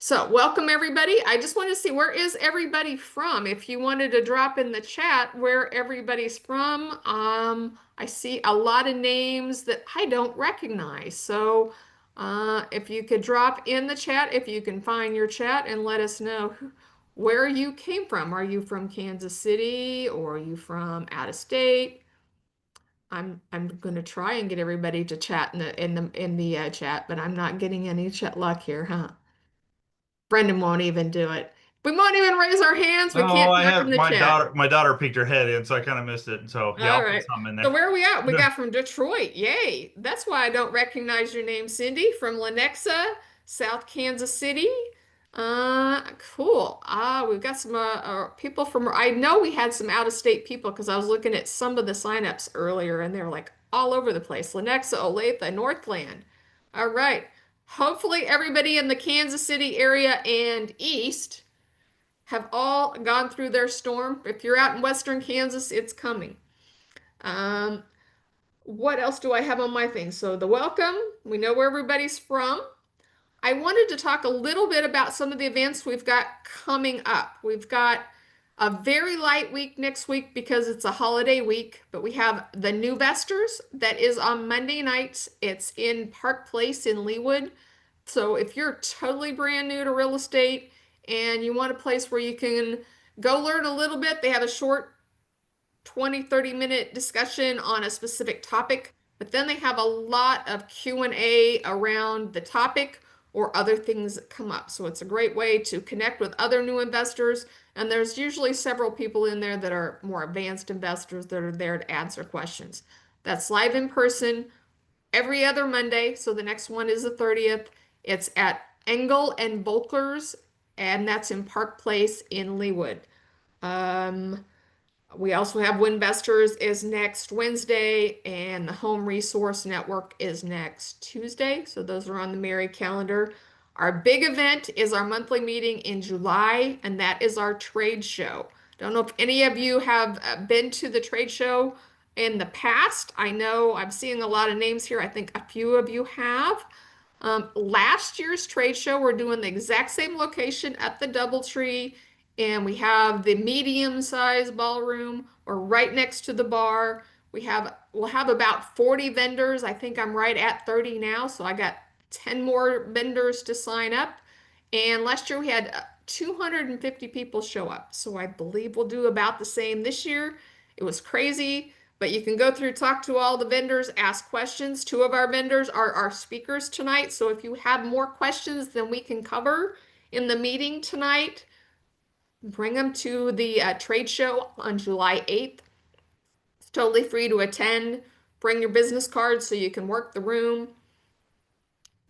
So, welcome everybody. I just want to see where is everybody from? If you wanted to drop in the chat where everybody's from, I see a lot of names that I don't recognize. So, if you could drop in the chat, if you can find your chat and let us know where you came from. Are you from Kansas City or are you from out of state? I'm gonna try and get everybody to chat in the chat, but I'm not getting any chat luck here, huh? Brendan won't even do it. We won't even raise our hands. We Oh, can't I talk in have the my chat. daughter. My daughter peeked her head in, so I kind of missed it. So yeah, All I'll put right. some in So there. where are we at? We got from Detroit. Yay. That's why I don't recognize your name, Cindy, from Lenexa, South Kansas City. Cool. We've got some people from, I know we had some out-of-state people because I was looking at some of the signups earlier and they're like all over the place. Lenexa, Olathe, Northland. All right. Hopefully everybody in the Kansas City area and east have all gone through their storm. If you're out in western Kansas, it's coming. Um, what else do I have on my thing? So the welcome, we know where everybody's from. I wanted to talk a little bit about some of the events we've got coming up. We've got a very light week next week because it's a holiday week, but we have the New Vesters that is on Monday nights. It's in Park Place in Leawood. So if you're totally brand new to real estate and you want a place where you can go learn a little bit, they have a short 20-30 minute discussion on a specific topic, but then they have a lot of Q&A around the topic or other things that come up. So it's a great way to connect with other new investors. And there's usually several people in there that are more advanced investors that are there to answer questions. That's live in person every other Monday. So the next one is the 30th. It's at Engel and Volkers, and that's in Park Place in Leawood. Um, we also have Winvestors is next Wednesday, and the Home Resource Network is next Tuesday. So those are on the MAREI calendar. Our big event is our monthly meeting in July, and that is our trade show. Don't know if any of you have been to the trade show in the past. I know I'm seeing a lot of names here. I think a few of you have. Last year's trade show, we're doing the exact same location at the DoubleTree, and we have the medium-sized ballroom. We're right next to the bar. We'll have about 40 vendors. I think I'm right at 30 now, so I got 10 more vendors to sign up. And last year we had 250 people show up, so I believe we'll do about the same this year. It was crazy. But you can go through, talk to all the vendors, ask questions. Two of our vendors are our speakers tonight. So if you have more questions than we can cover in the meeting tonight, bring them to the trade show on July 8th. It's totally free to attend. Bring your business cards so you can work the room.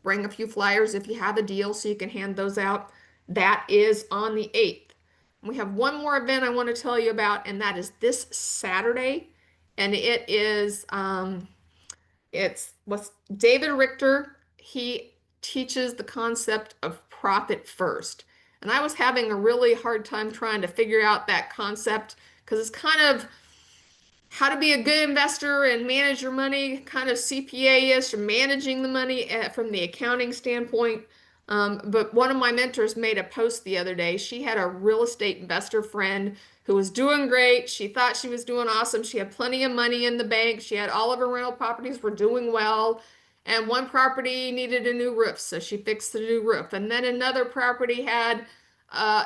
Bring a few flyers if you have a deal so you can hand those out. That is on the 8th. We have one more event I want to tell you about, and that is this Saturday. And it's what's David Richter. He teaches the concept of profit first. And I was having a really hard time trying to figure out that concept because it's kind of how to be a good investor and manage your money, kind of CPA-ish, or managing the money from the accounting standpoint. But one of my mentors made a post the other day. She had a real estate investor friend who was doing great. She thought she was doing awesome. She had plenty of money in the bank. She had all of her rental properties were doing well. And one property needed a new roof, so she fixed the new roof. And then another property had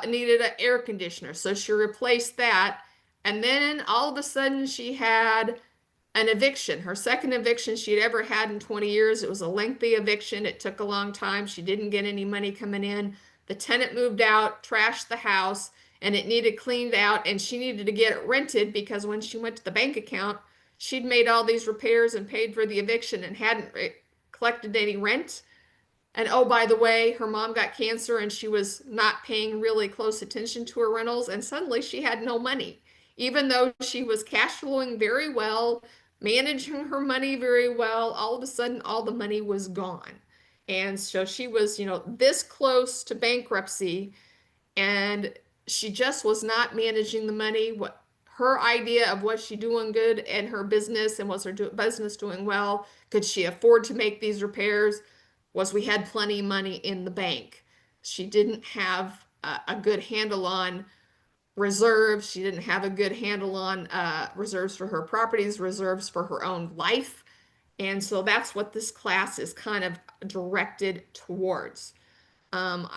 needed an air conditioner, so she replaced that. And then all of a sudden, she had an eviction, her second eviction she'd ever had in 20 years. It was a lengthy eviction. It took a long time. She didn't get any money coming in. The tenant moved out, trashed the house, and it needed cleaned out. And she needed to get it rented because when she went to the bank account, she'd made all these repairs and paid for the eviction and hadn't collected any rent. And oh, by the way, her mom got cancer and she was not paying really close attention to her rentals. And suddenly she had no money, even though she was cash flowing very well, managing her money very well. All of a sudden, all the money was gone. And so she was, this close to bankruptcy and she just was not managing the money. What her idea of was she doing good in her business and was her business doing well? Could she afford to make these repairs? Was we had plenty of money in the bank. She didn't have a good handle on reserves. She didn't have a good handle on reserves for her properties, reserves for her own life. And so that's what this class is kind of directed towards. Um,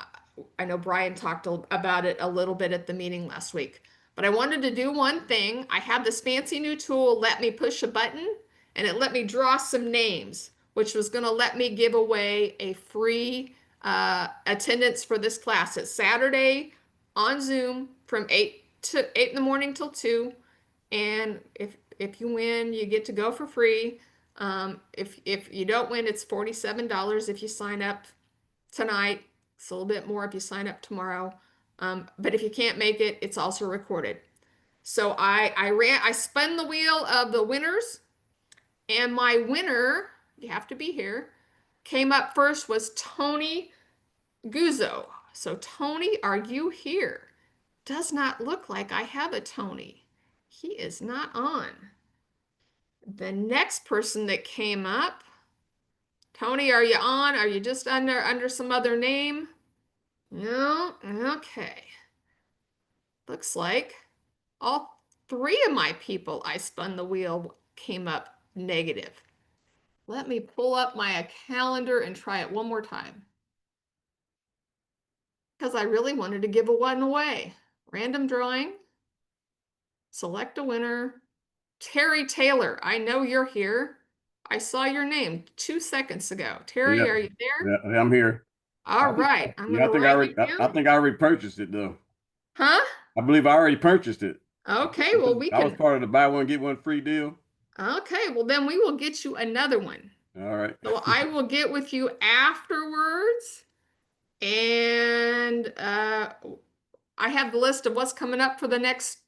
I know Brian talked about it a little bit at the meeting last week, but I wanted to do one thing. I have this fancy new tool, let me push a button, and it let me draw some names, which was going to let me give away a free attendance for this class. It's Saturday on Zoom from 8 in the morning till 2. And if you win, you get to go for free. If you don't win, it's $47 if you sign up tonight. It's a little bit more if you sign up tomorrow. But if you can't make it, it's also recorded. So I spun the wheel of the winners, and my winner, you have to be here, came up first was Tony Guzzo. So Tony, are you here? Does not look like I have a Tony. He is not on. The next person that came up, Tony, are you on? Are you just under some other name? No, okay. Looks like all three of my people I spun the wheel came up negative. Let me pull up my calendar and try it one more time. Because I really wanted to give one away. Random drawing. Select a winner. Terry Taylor, I know you're here. I saw your name 2 seconds ago. Terry, Yeah, are you there? yeah, I'm here. All right, I'm Yeah, gonna write you I down. think I already purchased it though. Huh? I believe I already purchased it. Okay, well we I was can. part of the buy one get one free deal. Okay, well then we will get you another one. All right. So I will get with you afterwards, and I have the list of what's coming up for the next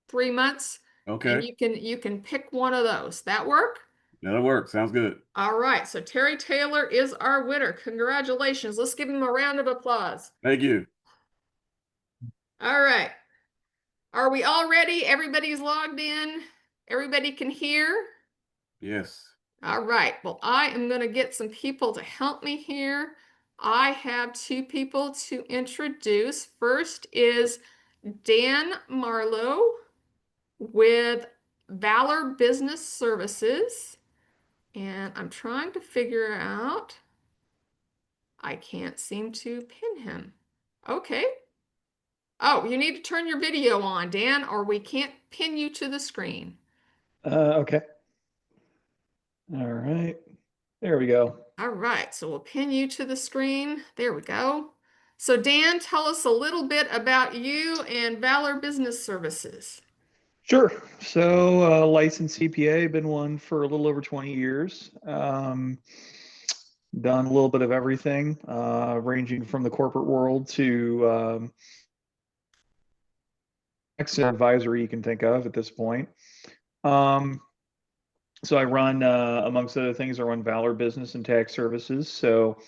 3 months, and Okay. you can pick one of those. That work? That'll work. Sounds good. All right, so Terry Taylor is our winner. Congratulations. Let's give him a round of applause. Thank you. All right. Are we all ready? Everybody's logged in. Everybody can hear. Yes. All right. Well, I am going to get some people to help me here. I have two people to introduce. First is Dan Marlow with Valor Business Services. And I'm trying to figure out, I can't seem to pin him. Okay. Oh, you need to turn your video on, Dan, or we can't pin you to the screen. Okay. All right. There we go. All right, so we'll pin you to the screen. There we go. So Dan, tell us a little bit about you and Valor Business Services. Sure. So, licensed CPA, been one for a little over 20 years. Done a little bit of everything, ranging from the corporate world to advisory you can think of at this point. So I run, amongst other things, I run Valor Business and Tax Services. So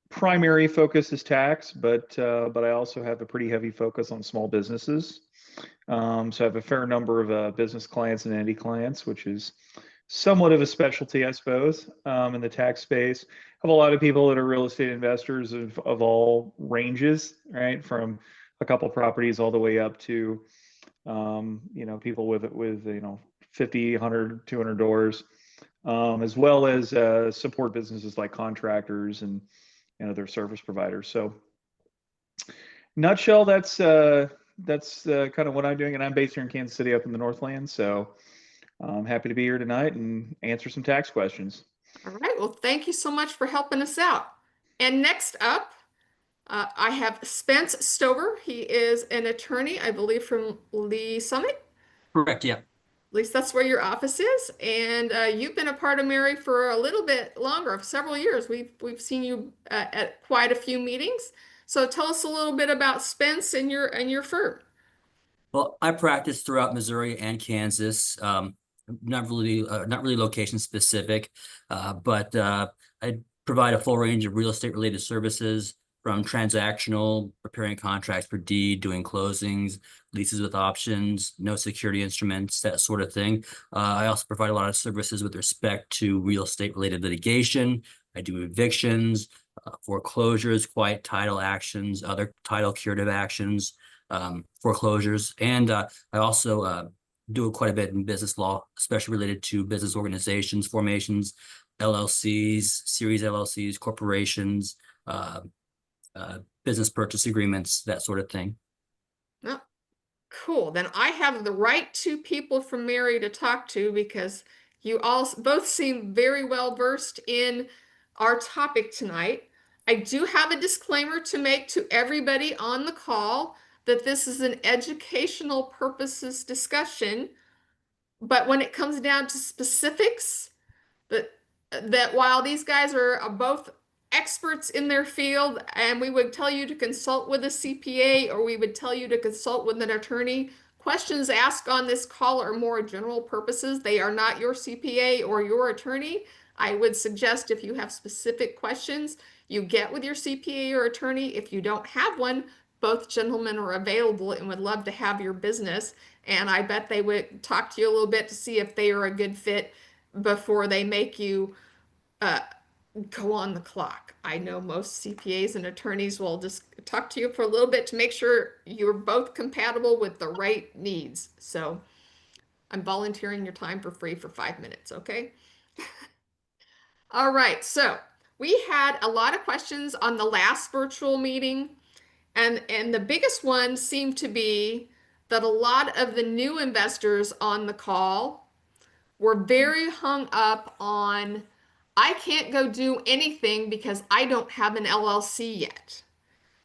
primary focus is tax, but I also have a pretty heavy focus on small businesses. So I have a fair number of business clients and entity clients, which is somewhat of a specialty, I suppose, in the tax space. I have a lot of people that are real estate investors of all ranges, right? From a couple properties all the way up to, people with 50, 100, 200 doors, as well as support businesses like contractors and other service providers. So, nutshell, that's kind of what I'm doing, and I'm based here in Kansas City, up in the Northland. So, I'm happy to be here tonight and answer some tax questions. All right, well, thank you so much for helping us out. And next up, I have Spence Stover. He is an attorney, I believe, from Lee Summit. Correct, yeah. At least that's where your office is. And you've been a part of MAREI for a little bit longer, of several years. We've seen you at quite a few meetings. So tell us a little bit about Spence and your firm. Well, I practice throughout Missouri and Kansas. Not really location specific, but I provide a full range of real estate related services, from transactional, preparing contracts per deed, doing closings, leases with options, no security instruments, that sort of thing. I also provide a lot of services with respect to real estate related litigation. I do evictions, foreclosures, quiet title actions, other title curative actions, foreclosures. And I also do quite a bit in business law, especially related to business organizations, formations, LLCs, series LLCs, corporations, business purchase agreements, that sort of thing. Oh, cool. Then I have the right two people from MAREI to talk to because you all both seem very well versed in our topic tonight. I do have a disclaimer to make to everybody on the call that this is an educational purposes discussion, but when it comes down to specifics, that while these guys are both experts in their field and we would tell you to consult with a CPA or we would tell you to consult with an attorney, questions asked on this call are more general purposes. They are not your CPA or your attorney. I would suggest if you have specific questions, you get with your CPA or attorney. If you don't have one, both gentlemen are available and would love to have your business. And I bet they would talk to you a little bit to see if they are a good fit before they make you go on the clock. I know most CPAs and attorneys will just talk to you for a little bit to make sure you're both compatible with the right needs. So I'm volunteering your time for free for 5 minutes, okay? All right, so we had a lot of questions on the last virtual meeting, and the biggest one seemed to be that a lot of the new investors on the call were very hung up on, I can't go do anything because I don't have an LLC yet.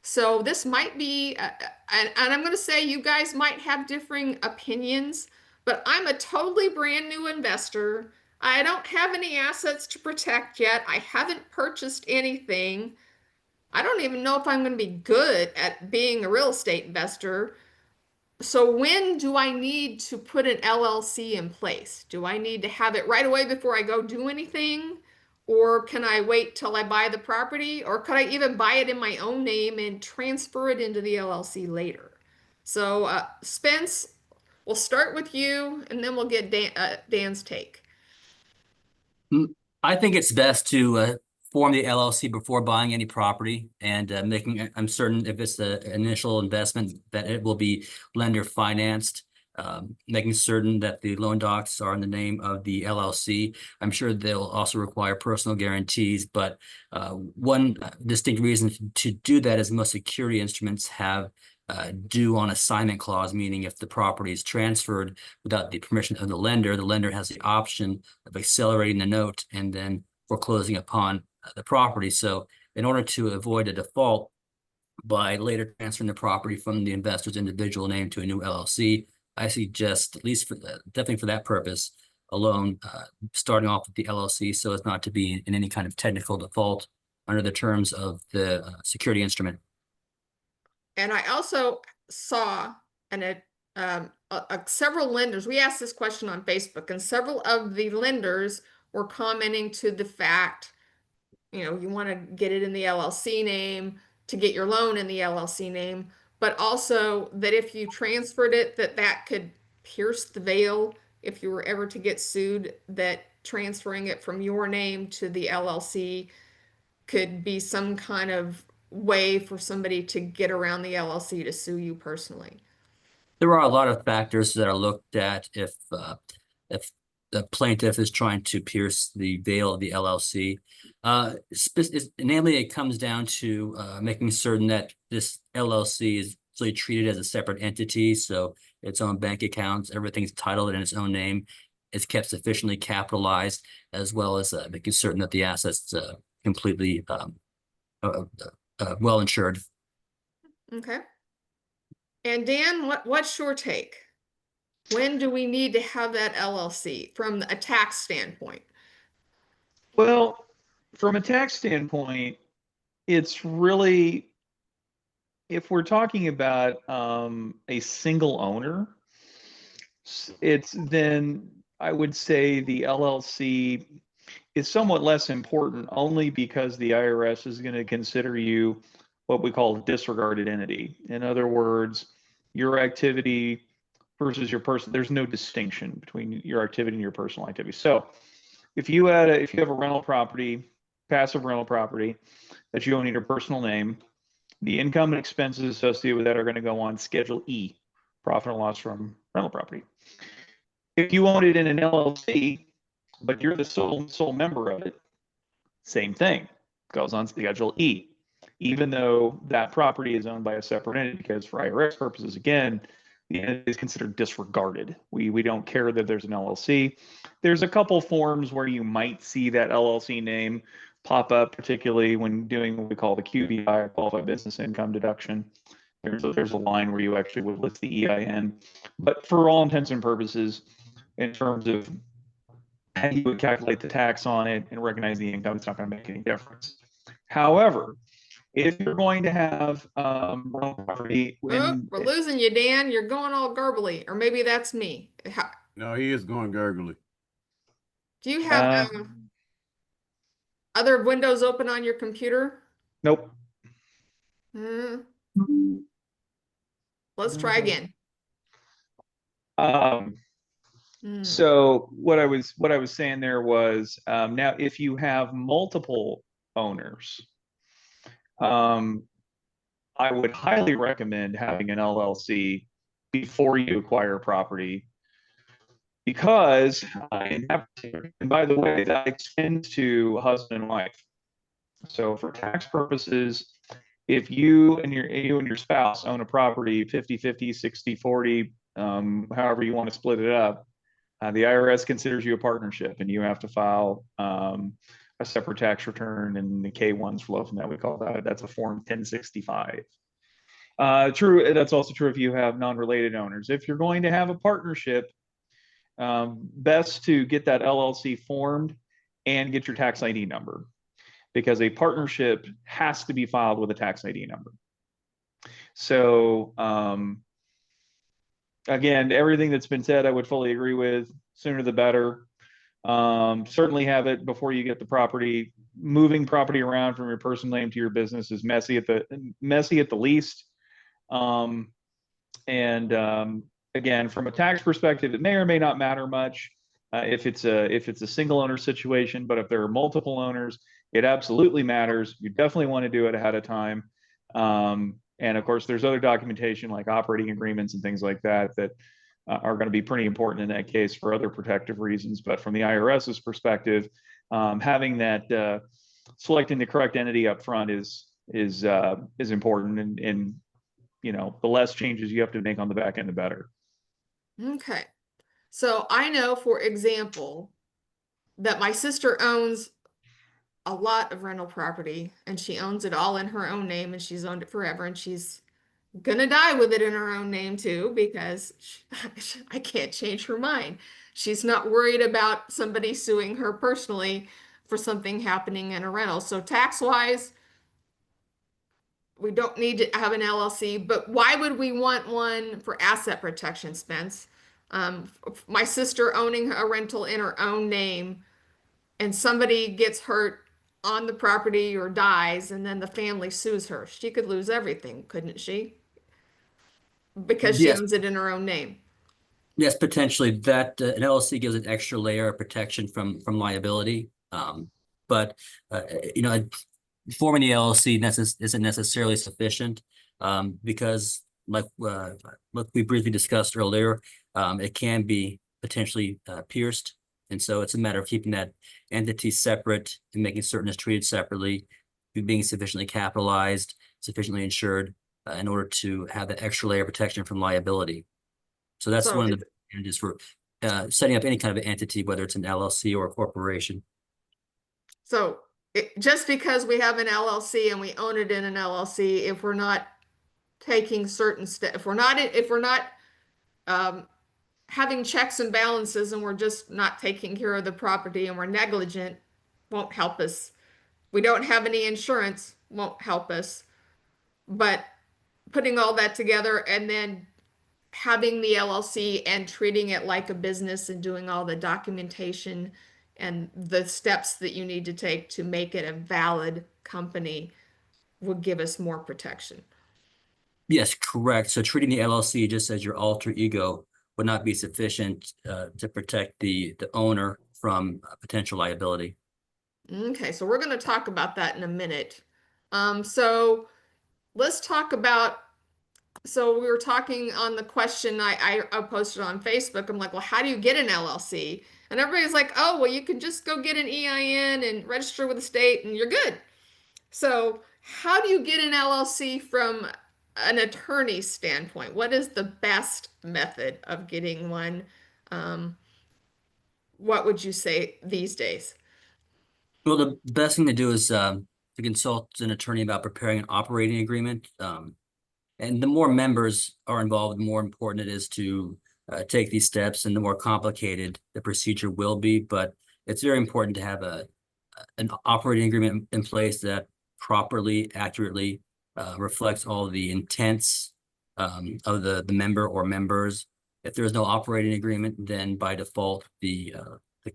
So this might be, and I'm going to say you guys might have differing opinions, but I'm a totally brand new investor. I don't have any assets to protect yet. I haven't purchased anything. I don't even know if I'm going to be good at being a real estate investor. So when do I need to put an LLC in place? Do I need to have it right away before I go do anything? Or can I wait till I buy the property? Or could I even buy it in my own name and transfer it into the LLC later? So, Spence, we'll start with you and then we'll get Dan's take. I think it's best to form the LLC before buying any property and I'm certain if it's the initial investment that it will be lender financed, making certain that the loan docs are in the name of the LLC. I'm sure they'll also require personal guarantees, but one distinct reason to do that is most security instruments have due on assignment clause, meaning if the property is transferred without the permission of the lender has the option of accelerating the note and then foreclosing upon the property. So in order to avoid a default by later transferring the property from the investor's individual name to a new LLC, I suggest, at least for definitely for that purpose alone, starting off with the LLC so as not to be in any kind of technical default under the terms of the security instrument. And I also saw several lenders, we asked this question on Facebook, and several of the lenders were commenting to the fact, you want to get it in the LLC name to get your loan in the LLC name, but also that if you transferred it, that could pierce the veil if you were ever to get sued, that transferring it from your name to the LLC could be some kind of way for somebody to get around the LLC to sue you personally. There are a lot of factors that are looked at if the plaintiff is trying to pierce the veil of the LLC. Namely, it comes down to making certain that this LLC is really treated as a separate entity, so its own bank accounts, everything's titled in its own name, it's kept sufficiently capitalized, as well as making certain that the assets completely well insured. Okay. And Dan, what's your take? When do we need to have that LLC from a tax standpoint? Well, from a tax standpoint, it's really, if we're talking about a single owner, it's then I would say the LLC is somewhat less important only because the IRS is going to consider you what we call a disregarded entity. In other words, your activity versus your person, there's no distinction between your activity and your personal activity. So if you have a rental property, passive rental property, that you own in your personal name. The income and expenses associated with that are going to go on Schedule E, profit and loss from rental property. If you own it in an LLC, but you're the sole member of it, same thing, goes on Schedule E, even though that property is owned by a separate entity, because for IRS purposes, again, the entity is considered disregarded. We don't care that there's an LLC. There's a couple forms where you might see that LLC name pop up, particularly when doing what we call the QBI, qualified business income deduction. There's a line where you actually would list the EIN, but for all intents and purposes, in terms of how you would calculate the tax on it and recognize the income, it's not going to make any difference. However, if you're going to have rental property, Oh, we're losing you, Dan. You're going all garbly, or maybe that's me. No, he is going gurgly. Do you have other windows open on your computer? nope. Uh, let's try again. So what I was saying there was now if you have multiple owners, I would highly recommend having an LLC before you acquire property, because and by the way, that extends to husband and wife. So for tax purposes, if you and your spouse own a property 50-50, 60-40, however you want to split it up, the IRS considers you a partnership, and you have to file a separate tax return, and the K-1s flow from that. We call that's a Form 1065. True. That's also true if you have non-related owners. If you're going to have a partnership, best to get that LLC formed and get your tax ID number, because a partnership has to be filed with a tax ID number. So again, everything that's been said, I would fully agree with. Sooner the better. Certainly have it before you get the property. Moving property around from your personal name to your business is messy at the least. Again, from a tax perspective, it may or may not matter much if it's a single owner situation, but if there are multiple owners, it absolutely matters. You definitely want to do it ahead of time. And of course, there's other documentation like operating agreements and things like that are going to be pretty important in that case for other protective reasons. But from the IRS's perspective, having that selecting the correct entity up front is important, and the less changes you have to make on the back end, the better. Okay. So I know, for example, that my sister owns a lot of rental property, and she owns it all in her own name, and she's owned it forever, and she's gonna die with it in her own name too, because I can't change her mind. She's not worried about somebody suing her personally for something happening in a rental. So tax-wise, we don't need to have an LLC, but why would we want one for asset protection, Spence? My sister owning a rental in her own name, and somebody gets hurt on the property or dies, and then the family sues her. She could lose everything, couldn't she? Because she Yes. owns it in her own name. Yes, potentially that an LLC gives an extra layer of protection from liability. But forming the LLC isn't necessarily sufficient, because like we briefly discussed earlier, it can be potentially pierced. And so it's a matter of keeping that entity separate and making certain it's treated separately, being sufficiently capitalized, sufficiently insured, in order to have that extra layer of protection from liability. So that's one of the advantages for setting up any kind of an entity, whether it's an LLC or a corporation. So just because we have an LLC and we own it in an LLC, if we're not taking certain steps, if we're not having checks and balances, and we're just not taking care of the property, and we're negligent, won't help us. We don't have any insurance, won't help us. But putting all that together and then having the LLC and treating it like a business and doing all the documentation and the steps that you need to take to make it a valid company would give us more protection. Yes, correct. So treating the LLC just as your alter ego would not be sufficient to protect the owner from potential liability. Okay, so we're going to talk about that in a minute. So let's talk about. So we were talking on the question I posted on Facebook. I'm like, well, how do you get an LLC? And everybody's like, oh, well, you can just go get an EIN and register with the state and you're good. So how do you get an LLC from an attorney's standpoint? What is the best method of getting one? Um, what would you say these days? Well, the best thing to do is to consult an attorney about preparing an operating agreement. And the more members are involved, the more important it is to take these steps, and the more complicated the procedure will be. But it's very important to have an operating agreement in place that properly, accurately reflects all the intents of the member or members. If there is no operating agreement, then by default, the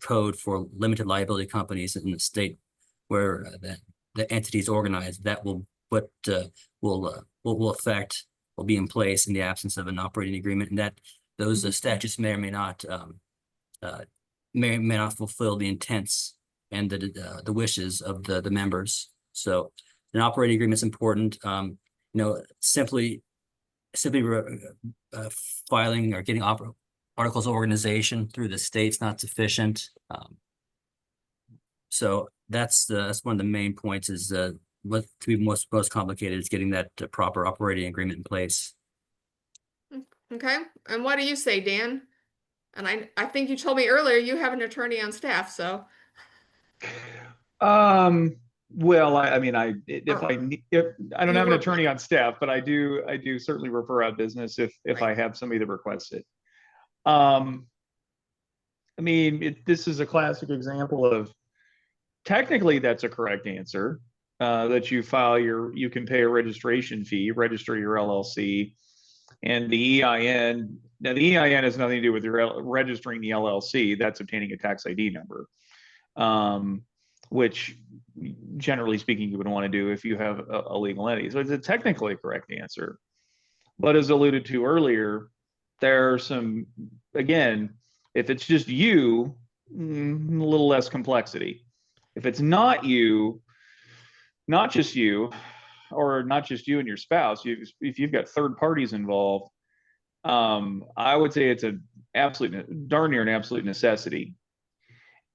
code for limited liability companies in the state where the entity is organized, that will what will affect, will be in place in the absence of an operating agreement, and that those statutes may or may not may not fulfill the intents and the wishes of the members. So an operating agreement is important. Simply filing or getting articles of organization through the state's not sufficient. So that's one of the main points, is what to be most complicated is getting that proper operating agreement in place. Okay. And what do you say, Dan? And I think you told me earlier you have an attorney on staff, so. Well, I mean, if I don't You have an work attorney with- on staff, but I do certainly refer out business if Right. I have somebody that requests it. I mean, this is a classic example of, technically that's a correct answer, that you can pay a registration fee, register your LLC, and the EIN. Now the EIN has nothing to do with your registering the LLC. That's obtaining a tax ID number, which generally speaking you would want to do if you have a legal entity. So it's a technically correct answer. But as alluded to earlier, there are some, again, if it's just you, a little less complexity. If it's not you, not just you, or not just you and your spouse, if you've got third parties involved, I would say it's darn near an absolute necessity.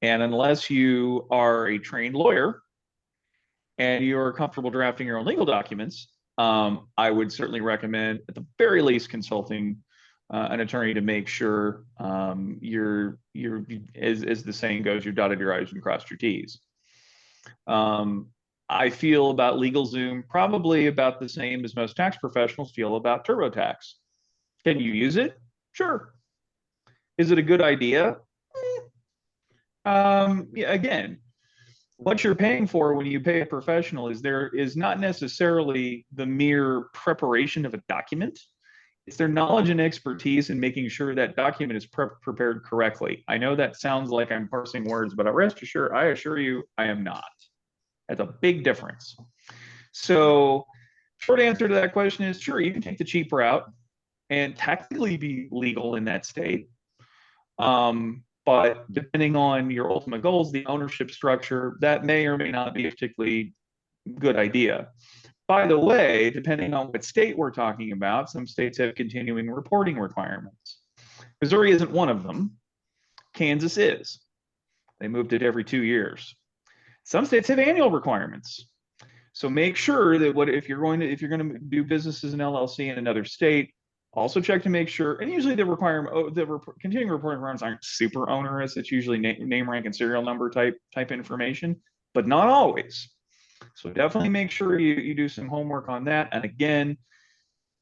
And unless you are a trained lawyer and you're comfortable drafting your own legal documents, I would certainly recommend, at the very least, consulting an attorney to make sure you're as the saying goes, you dotted your I's and crossed your T's. I feel about LegalZoom probably about the same as most tax professionals feel about TurboTax. Can you use it? Sure. Is it a good idea? Yeah, again, what you're paying for when you pay a professional is not necessarily the mere preparation of a document. It's their knowledge and expertise in making sure that document is prepared correctly. I know that sounds like I'm parsing words, but I assure you, I am not. That's a big difference. So, short answer to that question is sure, you can take the cheap route and technically be legal in that state. But depending on your ultimate goals, the ownership structure, that may or may not be a particularly good idea. By the way, depending on what state we're talking about, some states have continuing reporting requirements. Missouri isn't one of them. Kansas is. They moved it every 2 years. Some states have annual requirements. So make sure that if you're going to do business as an LLC in another state, also check to make sure, and usually the continuing reporting requirements aren't super onerous. It's usually name, rank, and serial number type information, but not always. So definitely make sure you do some homework on that. And again,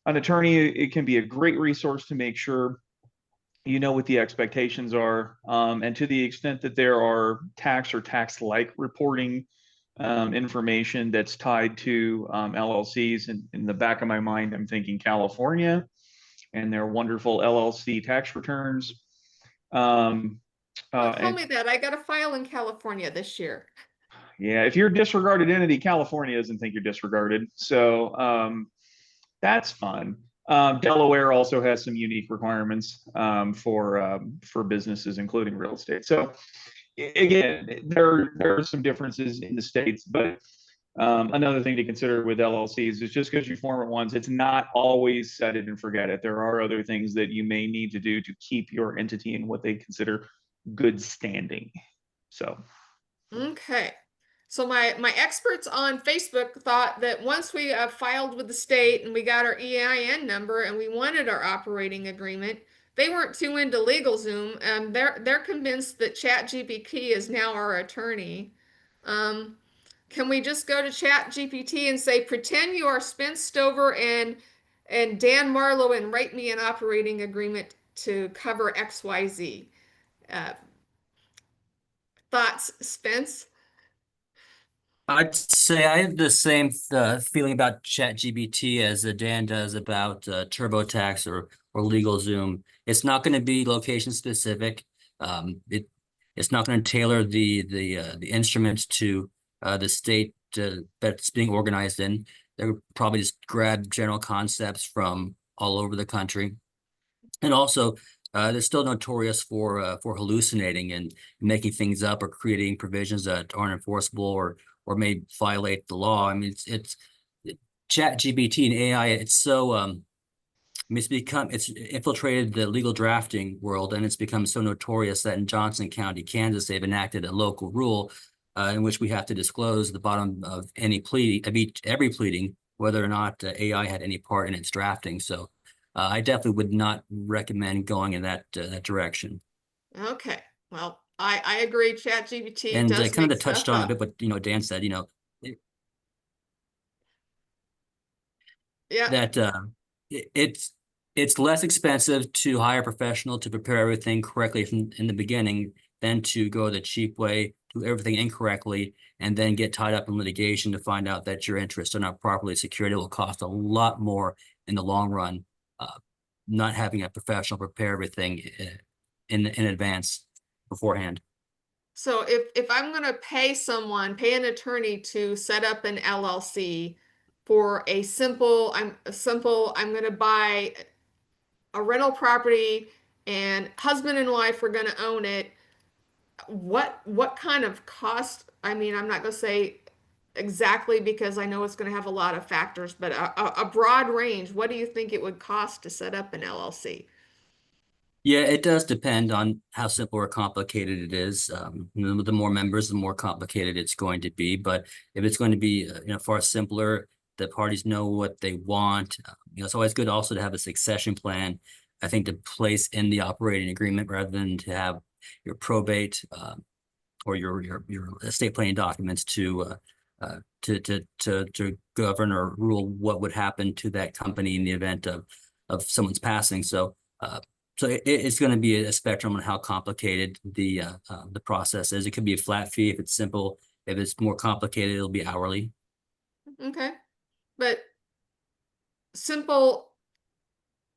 an attorney, it can be a great resource to make sure you know what the expectations are. And to the extent that there are tax or tax-like reporting information that's tied to LLCs, in the back of my mind, I'm thinking California and their wonderful LLC tax returns. Tell me that. I got a file in California this year. Yeah, if you're a disregarded entity, California doesn't think you're disregarded. So that's fun. Delaware also has some unique requirements for businesses, including real estate. So again, there are some differences in the states, but Another thing to consider with LLCs is just because you form it once, it's not always set it and forget it. There are other things that you may need to do to keep your entity in what they consider good standing. So, Okay. So my experts on Facebook thought that once we filed with the state and we got our EIN number and we wanted our operating agreement, they weren't too into LegalZoom, and they're convinced that ChatGPT is now our attorney. Um, can we just go to ChatGPT and say, pretend you are Spence Stover and Dan Marlow and write me an operating agreement to cover XYZ? Uh, thoughts, Spence? I'd say I have the same feeling about ChatGPT as Dan does about TurboTax or LegalZoom. It's not going to be location specific. It's not going to tailor the instruments to the state that it's being organized in. They'll probably just grab general concepts from all over the country. And also, they're still notorious for hallucinating and making things up or creating provisions that aren't enforceable or may violate the law. I mean, it's Chat GPT and AI. It's so I mean, it's infiltrated the legal drafting world, and it's become so notorious that in Johnson County, Kansas, they've enacted a local rule in which we have to disclose the bottom of any plea of every pleading, whether or not AI had any part in its drafting. So. I definitely would not recommend going in that direction. Okay. Well, I agree. ChatGPT And does kind make of touched stuff on a up. bit what Dan said, Yeah. that it's less expensive to hire a professional to prepare everything correctly from in the beginning than to go the cheap way, do everything incorrectly, and then get tied up in litigation to find out that your interests are not properly secured. It will cost a lot more in the long run, not having a professional prepare everything in advance beforehand. So if I'm going to pay an attorney to set up an LLC for I'm going to buy a rental property and husband and wife are going to own it. What kind of cost? I mean, I'm not going to say exactly because I know it's going to have a lot of factors, but a broad range. What do you think it would cost to set up an LLC? Yeah, it does depend on how simple or complicated it is. The more members, the more complicated it's going to be. But if it's going to be, far simpler, the parties know what they want. It's always good also to have a succession plan. I think to place in the operating agreement rather than to have your probate or your estate planning documents to govern or rule what would happen to that company in the event of someone's passing. So it's going to be a spectrum on how complicated the process is. It could be a flat fee if it's simple. If it's more complicated, it'll be hourly. Okay. But simple,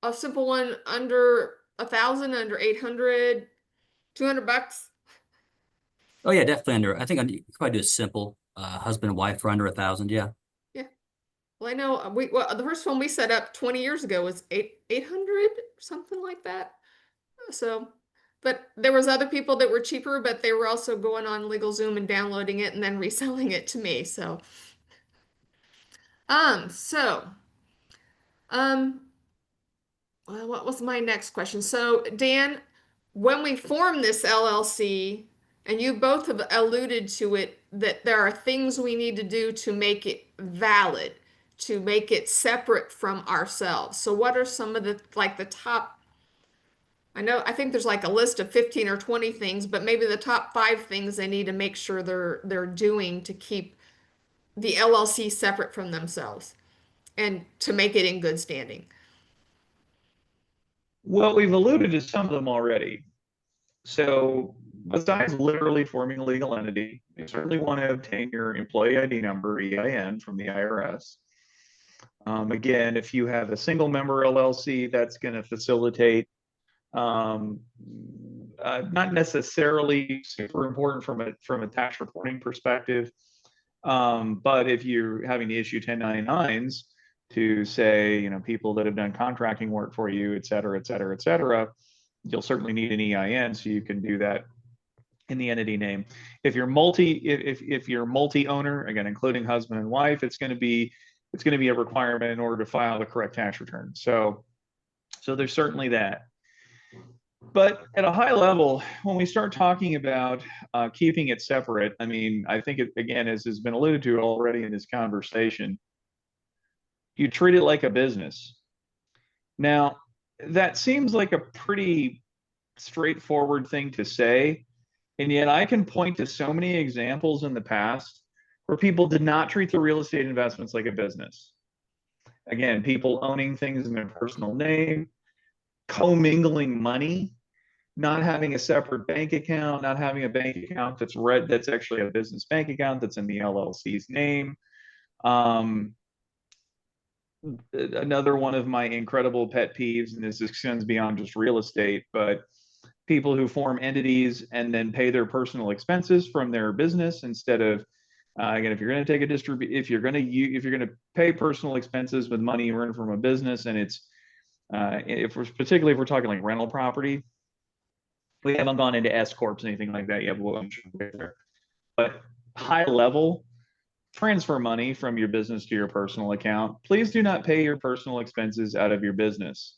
a simple one under 1,000, under 800, 200 bucks. Oh yeah, definitely under. I think you could probably do a simple husband and wife for under 1,000. Yeah. Yeah. Well, I know the first one we set up 20 years ago was 800, something like that. So, but there was other people that were cheaper, but they were also going on LegalZoom and downloading it and then reselling it to me. So, um, so, um, well, what was my next question? So, Dan, when we form this LLC, and you both have alluded to it, that there are things we need to do to make it valid, to make it separate from ourselves. So, what are some of the top? I think there's like a list of 15 or 20 things, but maybe the top 5 things they need to make sure they're doing to keep the LLC separate from themselves and to make it in good standing. well, we've alluded to some of them already. So, besides literally forming a legal entity, you certainly want to obtain your employee ID number, EIN, from the IRS. Again, if you have a single member LLC, that's going to facilitate not necessarily super important from a tax reporting perspective, but if you're having to issue 1099s to say, people that have done contracting work for you, et cetera, et cetera, et cetera, you'll certainly need an EIN so you can do that in the entity name. If you're if you're multi-owner, again, including husband and wife, it's going to be a requirement in order to file the correct tax return. So there's certainly that. But at a high level, when we start talking about keeping it separate, I mean, I think it, again, as has been alluded to already in this conversation, you treat it like a business. Now, that seems like a pretty straightforward thing to say, and yet I can point to so many examples in the past where people did not treat the real estate investments like a business. Again, people owning things in their personal name, commingling money, not having a separate bank account, not having a bank account that's actually a business bank account that's in the LLC's name. Another one of my incredible pet peeves, and this extends beyond just real estate, but people who form entities and then pay their personal expenses from their business instead of again, if you're going to take a if you're going to pay personal expenses with money you earn from a business, and it's particularly if we're talking like rental property, we haven't gone into S corps anything like that yet, but high level, transfer money from your business to your personal account. Please do not pay your personal expenses out of your business.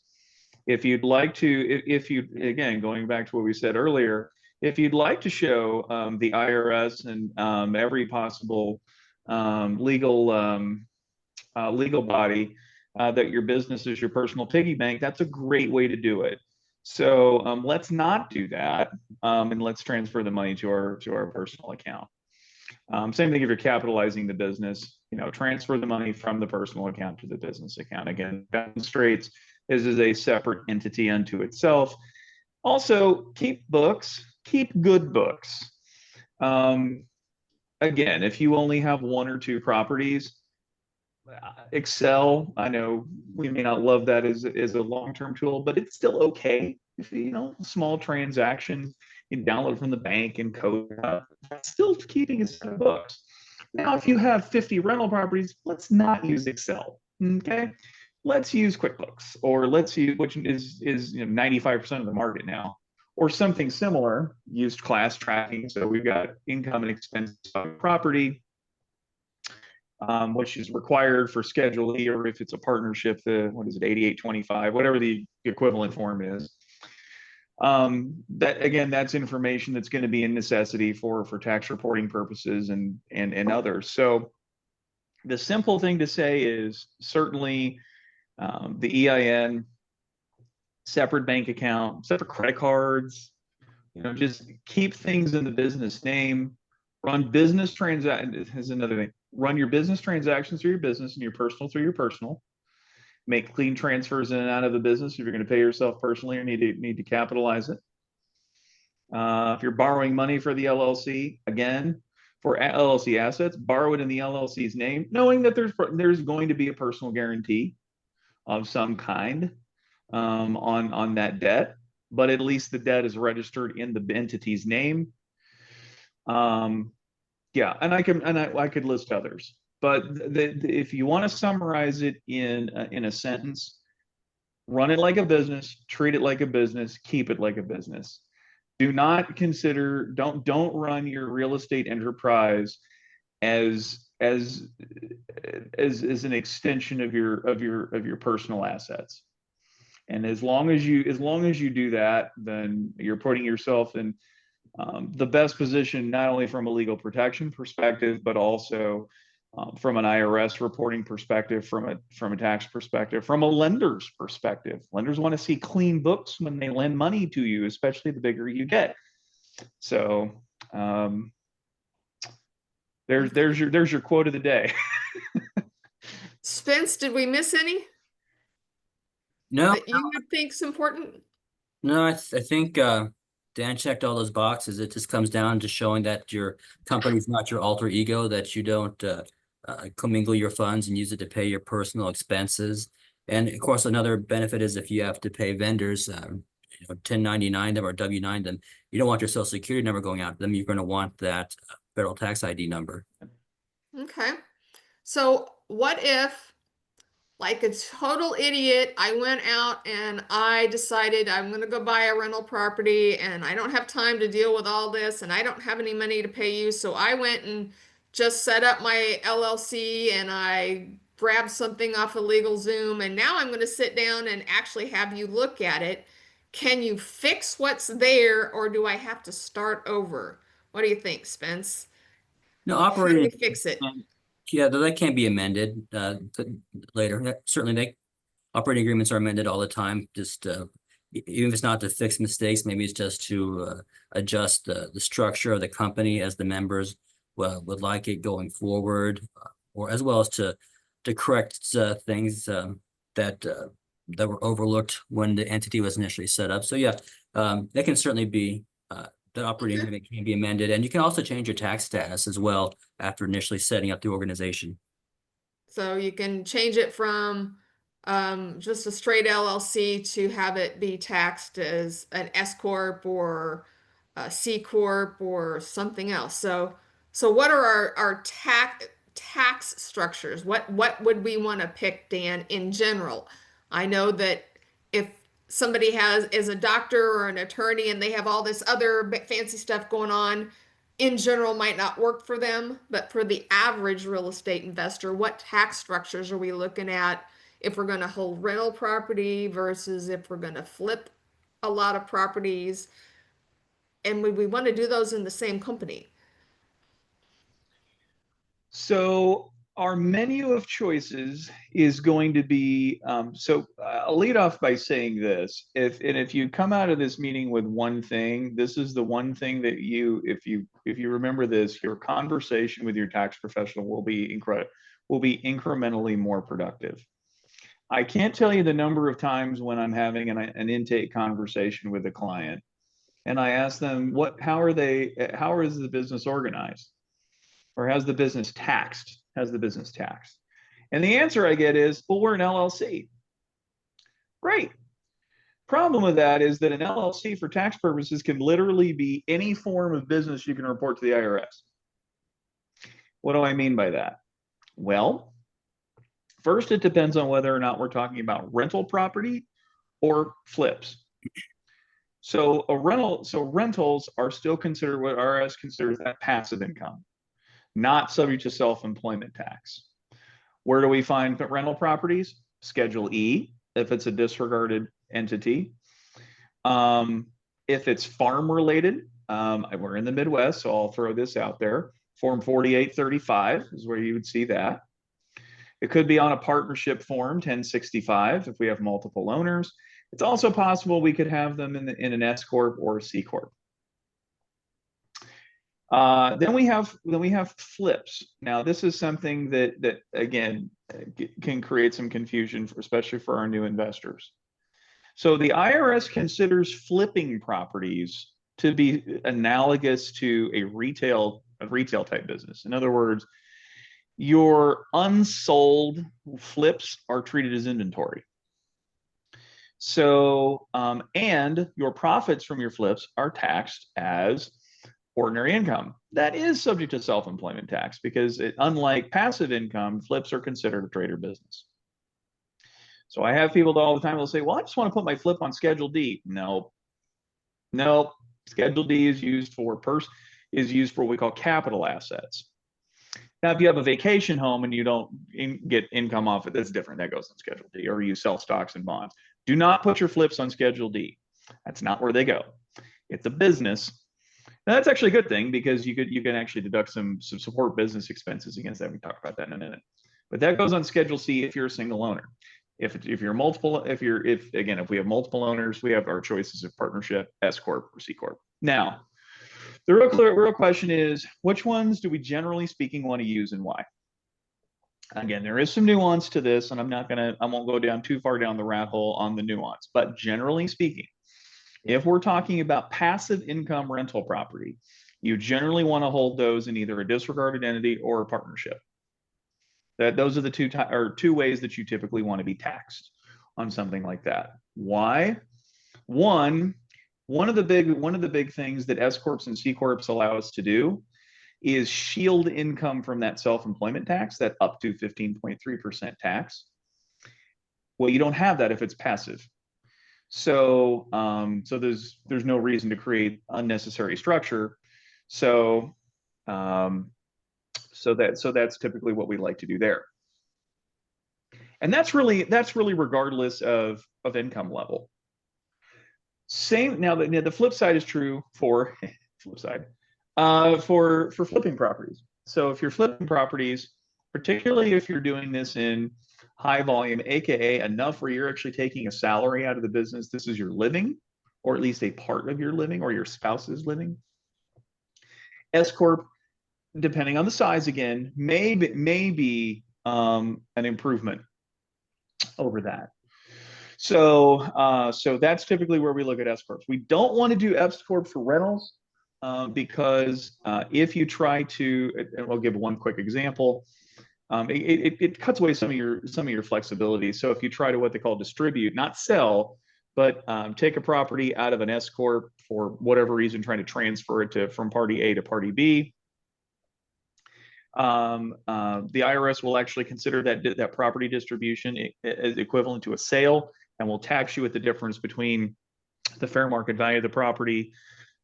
If you'd like to, if you, again, going back to what we said earlier, if you'd like to show the IRS and every possible legal body that your business is your personal piggy bank, that's a great way to do it. So let's not do that, and let's transfer the money to our personal account. Same thing if you're capitalizing the business, transfer the money from the personal account to the business account. Again, demonstrates this is a separate entity unto itself. Also, keep books, keep good books. Again, if you only have 1 or 2 properties, Excel, I know we may not love that as a long-term tool, but it's still okay. If small transactions, you download from the bank and code, still keeping a set of books. Now, if you have 50 rental properties, let's not use Excel. Okay, let's use QuickBooks, or let's use, which is 95% of the market now, or something similar. Used class tracking. So we've got income and expense by property, which is required for Schedule E, or if it's a partnership, the 8825, whatever the equivalent form is. That again, that's information that's going to be a necessity for tax reporting purposes and others. So the simple thing to say is certainly the EIN, separate bank account, separate credit cards. Just keep things in the business name. Run business transactions is another thing. Run your business transactions through your business and your personal through your personal. Make clean transfers in and out of the business if you're going to pay yourself personally or need to capitalize it. If you're borrowing money for the LLC, again, for LLC assets, borrow it in the LLC's name, knowing that there's going to be a personal guarantee of some kind on that debt, but at least the debt is registered in the entity's name. Yeah, and I could list others, but if you want to summarize it in a sentence, run it like a business, treat it like a business, keep it like a business. Do not consider, don't run your real estate enterprise as an extension of your personal assets. And as long as you do that, then you're putting yourself in the best position, not only from a legal protection perspective, but also from an IRS reporting perspective, from a tax perspective, from a lender's perspective. Lenders want to see clean books when they lend money to you, especially the bigger you get. So there's your quote of the day. Spence, did we miss any No, that you would think's important? no, I think Dan checked all those boxes. It just comes down to showing that your company's not your alter ego, that you don't commingle your funds and use it to pay your personal expenses. And of course, another benefit is if you have to pay vendors, 1099 them or W9 them, you don't want your social security number going out to them. You're going to want that federal tax ID number. Okay. So what if like a total idiot, I went out and I decided I'm going to go buy a rental property and I don't have time to deal with all this and I don't have any money to pay you. So I went and just set up my LLC and I grabbed something off of LegalZoom and now I'm going to sit down and actually have you look at it. Can you fix what's there or do I have to start over? What do you think, Spence? No, How do we operating, fix it? yeah, that can be amended later. Yeah, certainly, operating agreements are amended all the time. Just even if it's not to fix mistakes, maybe it's just to adjust the structure of the company as the members would like it going forward, or as well as to correct things that that were overlooked when the entity was initially set up. So yeah, that can certainly be the operating agreement can be amended, and you can also change your tax status as well after initially setting up the organization. So you can change it from just a straight LLC to have it be taxed as an S corp or a C corp or something else. So what are our tax structures? What would we want to pick, Dan, in general? I know that if somebody is a doctor or an attorney and they have all this other fancy stuff going on, in general might not work for them, but for the average real estate investor, what tax structures are we looking at if we're going to hold rental property versus if we're going to flip a lot of properties? And would we want to do those in the same company? So our menu of choices is going to be, I'll lead off by saying this. If you come out of this meeting with one thing, this is the one thing that if you remember this, your conversation with your tax professional will be incrementally more productive. I can't tell you the number of times when I'm having an intake conversation with a client and I ask them how is the business organized? Or has the business taxed? Has the business taxed? And the answer I get is, well, we're an LLC. Great. Problem with that is that an LLC for tax purposes can literally be any form of business you can report to the IRS. What do I mean by that? Well, first, it depends on whether or not we're talking about rental property or flips. So rentals are still considered what IRS considers that passive income, not subject to self-employment tax. Where do we find rental properties? Schedule E, if it's a disregarded entity. If it's farm related, we're in the Midwest, so I'll throw this out there. Form 4835 is where you would see that. It could be on a partnership form, 1065, if we have multiple owners. It's also possible we could have them in an S corp or a C corp. Then we have flips. Now, this is something that again can create some confusion, especially for our new investors. So the IRS considers flipping properties to be analogous to a retail type business. In other words, your unsold flips are treated as inventory. So, and your profits from your flips are taxed as ordinary income. That is subject to self-employment tax because unlike passive income, flips are considered a trader business. So I have people all the time will say, well, I just want to put my flip on Schedule D. No. Schedule D is used for what we call capital assets. Now, if you have a vacation home and you don't get income off it, that's different. That goes on Schedule D, or you sell stocks and bonds. Do not put your flips on Schedule D. That's not where they go. It's a business. Now, that's actually a good thing because you can actually deduct some support business expenses against that. We can talk about that in a minute. But that goes on Schedule C if you're a single owner. If we have multiple owners, we have our choices of partnership, S corp, or C corp. Now, the real question is, which ones do we generally speaking want to use and why? Again, there is some nuance to this, and I won't go down too far down the rat hole on the nuance, but generally speaking, if we're talking about passive income rental property, you generally want to hold those in either a disregarded entity or a partnership. Those are the two ways that you typically want to be taxed on something like that. Why? One of the big things that S corps and C corps allow us to do is shield income from that self-employment tax, that up to 15.3% tax. Well, you don't have that if it's passive. So so there's no reason to create unnecessary structure. So um, so that's typically what we like to do there. And that's really regardless of income level. Same now the flip side is true for flip side for flipping properties. So if you're flipping properties, particularly if you're doing this in high volume, aka enough where you're actually taking a salary out of the business, this is your living, or at least a part of your living, or your spouse's living. S corp, depending on the size again, may be an improvement over that. So that's typically where we look at S corps. We don't want to do S corp for rentals because if you try to, and I'll give one quick example, it cuts away some of your flexibility. So if you try to what they call distribute, not sell, but take a property out of an S corp for whatever reason, trying to transfer it from party A to party B, the IRS will actually consider that property distribution as equivalent to a sale, and will tax you with the difference between the fair market value of the property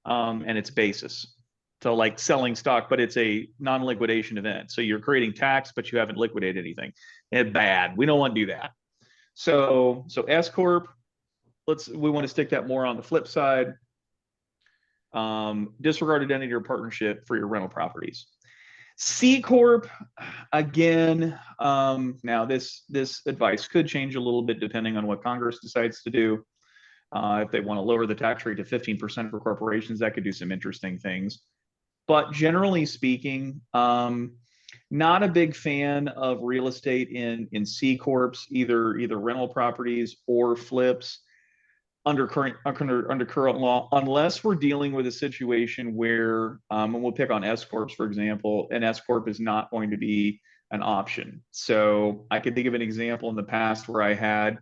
and its basis. So like selling stock, but it's a non-liquidation event. So you're creating tax, but you haven't liquidated anything. It's bad. We don't want to do that. So S corp, we want to stick that more on the flip side. Disregarded entity or partnership for your rental properties. C corp, again, now this advice could change a little bit depending on what Congress decides to do. If they want to lower the tax rate to 15% for corporations, that could do some interesting things. But generally speaking, not a big fan of real estate in C corps, either rental properties or flips under current law, unless we're dealing with a situation where, and we'll pick on S corps for example, an S corp is not going to be an option. So I could think of an example in the past where I had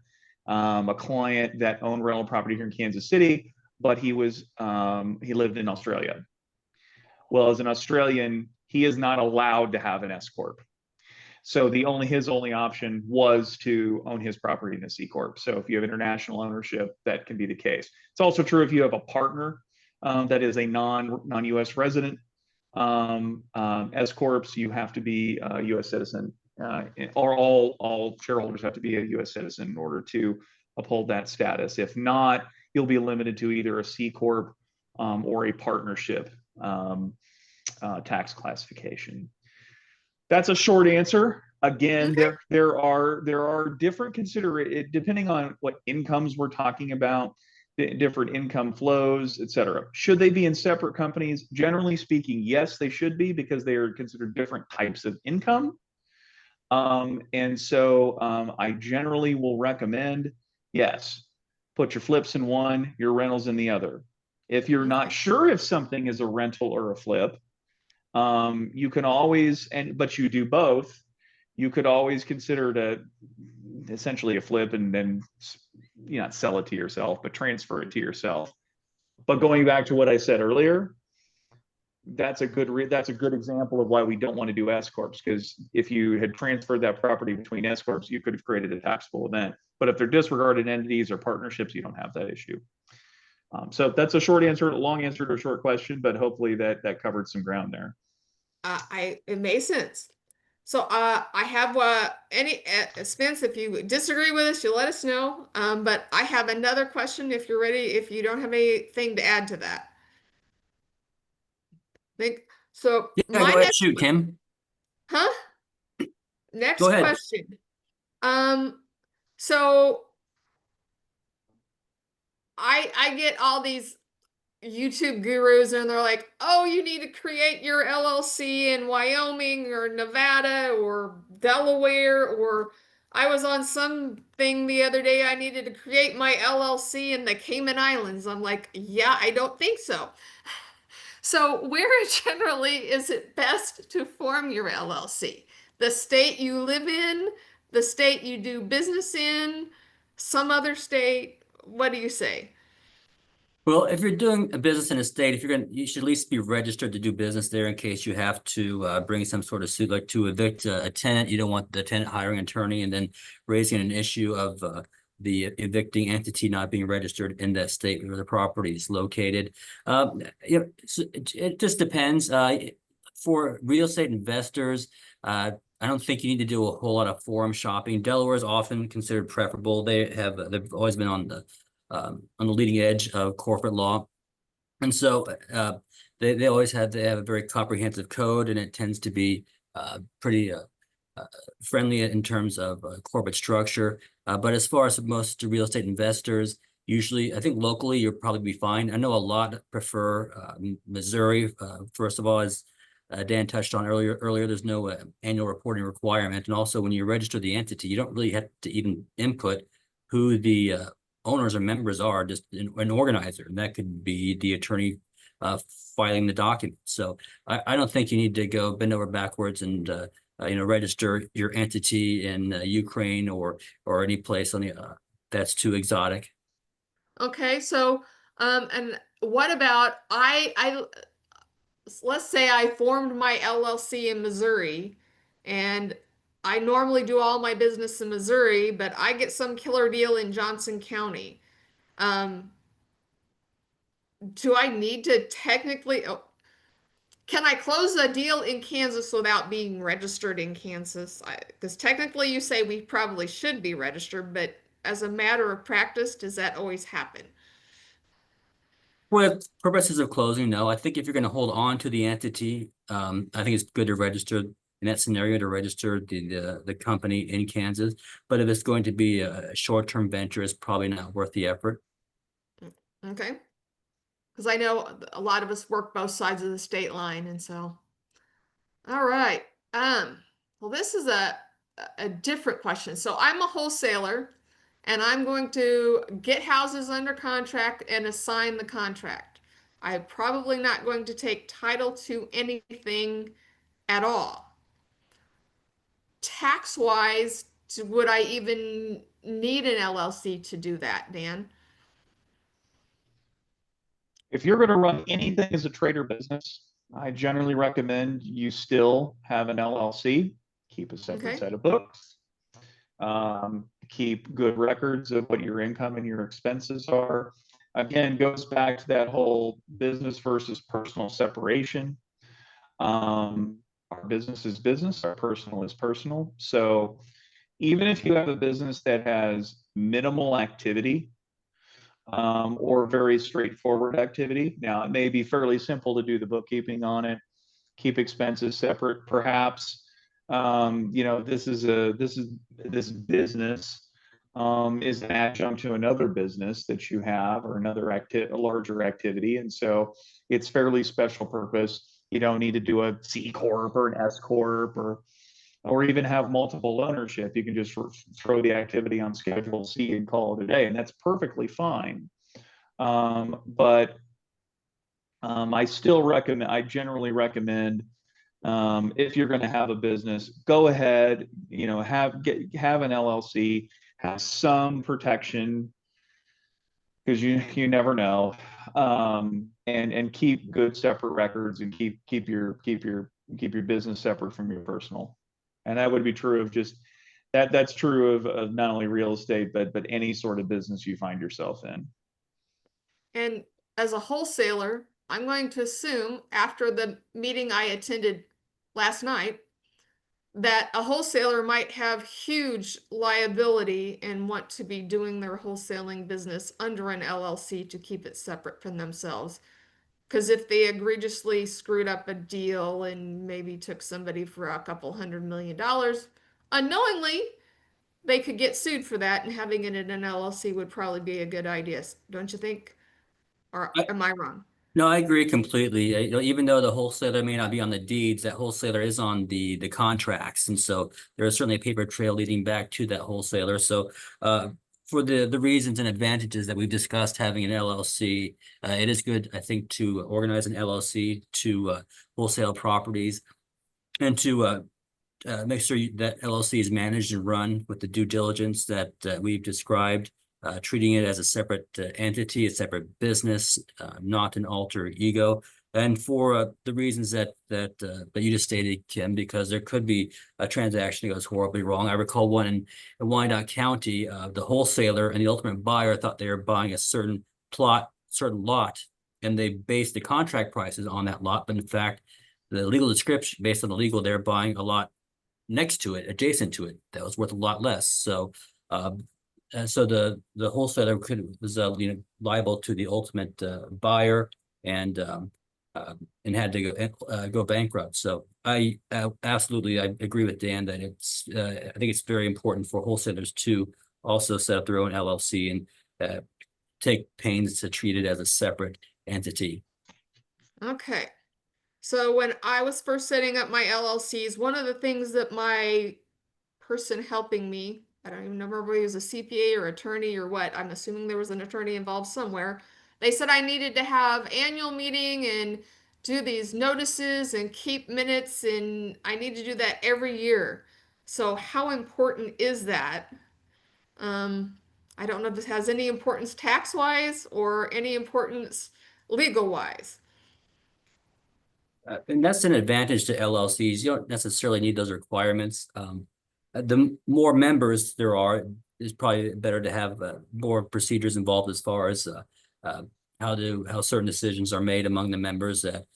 a client that owned rental property here in Kansas City, but he lived in Australia. Well, as an Australian, he is not allowed to have an S corp. So his only option was to own his property in a C corp. So if you have international ownership, that can be the case. It's also true if you have a partner that is a non-U.S. resident. S corps, you have to be a U.S. citizen, or all shareholders have to be a U.S. citizen in order to uphold that status. If not, you'll be limited to either a C corp or a partnership tax classification. That's a short answer. Again, Okay. there are different considerations depending on what incomes we're talking about, different income flows, etc. Should they be in separate companies? Generally speaking, yes, they should be, because they are considered different types of income. And so I generally will recommend, yes, put your flips in one, your rentals in the other. If you're not Okay. sure if something is a rental or a flip, you can always, but you do both, you could always consider to essentially a flip and then not sell it to yourself, but transfer it to yourself. But going back to what I said earlier, that's a good example of why we don't want to do S corps, because if you had transferred that property between S corps, you could have created a taxable event. But if they're disregarded entities or partnerships, you don't have that issue. So that's a long answer to a short question, but hopefully that covered some ground there. It makes sense. So I have Spence, if you disagree with us, you let us know. But I have another question if you're ready, if you don't have anything to add to that. Think so Yeah, my go ahead, next shoot, Kim. huh? Go Next ahead. question. Um, so I get all these YouTube gurus and they're like, oh, you need to create your LLC in Wyoming or Nevada or Delaware, or I was on something the other day, I needed to create my LLC in the Cayman Islands. I'm like, yeah, I don't think so. So where generally is it best to form your LLC? The state you live in, the state you do business in, some other state? What do you say? Well, if you're doing a business in a state, you should at least be registered to do business there in case you have to bring some sort of suit, like to evict a tenant. You don't want the tenant hiring an attorney and then raising an issue of the evicting entity not being registered in that state where the property is located. So it just depends. For real estate investors, I don't think you need to do a whole lot of forum shopping. Delaware is often considered preferable. They've always been on the leading edge of corporate law. And so they always have a very comprehensive code, and it tends to be pretty friendly in terms of corporate structure. But as far as most real estate investors, usually I think locally you'll probably be fine. I know a lot prefer Missouri. First of all, as Dan touched on earlier, there's no annual reporting requirement. And also when you register the entity, you don't really have to even input who the owners or members are, just an organizer, and that could be the attorney filing the document. So I don't think you need to go bend over backwards and register your entity in Ukraine or any place on the that's too exotic. Okay, so and what about let's say I formed my LLC in Missouri, and I normally do all my business in Missouri, but I get some killer deal in Johnson County. Um, do I need to technically, can I close a deal in Kansas without being registered in Kansas? Because technically you say we probably should be registered, but as a matter of practice, does that always happen? With purposes of closing, no. I think if you're going to hold on to the entity, I think it's good to register in that scenario to register the company in Kansas. But if it's going to be a short-term venture, it's probably not worth the effort. Okay. Because I know a lot of us work both sides of the state line, and so. All right. Well, this is a different question. So I'm a wholesaler, and I'm going to get houses under contract and assign the contract. I'm probably not going to take title to anything at all. Tax-wise, would I even need an LLC to do that, Dan? If you're going to run anything as a trader business, I generally recommend you still have an LLC, keep a separate Okay. set of books, keep good records of what your income and your expenses are. Again, goes back to that whole business versus personal separation. Our business is business, our personal is personal. So even if you have a business that has minimal activity, or very straightforward activity. Now, it may be fairly simple to do the bookkeeping on it, keep expenses separate. Perhaps, this business is an adjunct to another business that you have or a larger activity, and so it's fairly special purpose. You don't need to do a C corp or an S corp or even have multiple ownership. You can just throw the activity on Schedule C and call it a day, and that's perfectly fine. But I generally recommend, if you're going to have a business, go ahead, have an LLC, have some protection because you never know, and keep good separate records and keep your business separate from your personal. And that would be true of that's true of not only real estate, but any sort of business you find yourself in. And as a wholesaler, I'm going to assume after the meeting I attended last night that a wholesaler might have huge liability and want to be doing their wholesaling business under an LLC to keep it separate from themselves. Because if they egregiously screwed up a deal and maybe took somebody for a couple $100 million unknowingly, they could get sued for that, and having it in an LLC would probably be a good idea, don't you think? Or am I wrong? No, I agree completely. Even though the wholesaler may not be on the deeds, that wholesaler is on the contracts, and so there is certainly a paper trail leading back to that wholesaler. So, for the reasons and advantages that we've discussed, having an LLC, it is good, I think, to organize an LLC to wholesale properties and to make sure that LLC is managed and run with the due diligence that we've described. treating it as a separate entity, a separate business, not an alter ego. And for the reasons that you just stated, Kim, because there could be a transaction that goes horribly wrong. I recall one in Wyandotte County, the wholesaler and the ultimate buyer thought they were buying a certain lot, and they based the contract prices on that lot. But in fact, the legal description, based on the legal, they're buying a lot next to it, adjacent to it, that was worth a lot less. So, so the wholesaler was liable to the ultimate buyer, and had to go bankrupt. So I absolutely agree with Dan that I think it's very important for wholesalers to also set up their own LLC and take pains to treat it as a separate entity. Okay. So when I was first setting up my LLCs, one of the things that my person helping me, I don't even remember if he was a CPA or attorney or what, I'm assuming there was an attorney involved somewhere. They said I needed to have annual meeting and do these notices and keep minutes, and I need to do that every year. So how important is that? I don't know if this has any importance tax-wise or any importance legal-wise. And that's an advantage to LLCs. You don't necessarily need those requirements. The more members there are, it's probably better to have more procedures involved as far as how certain decisions are made among the members that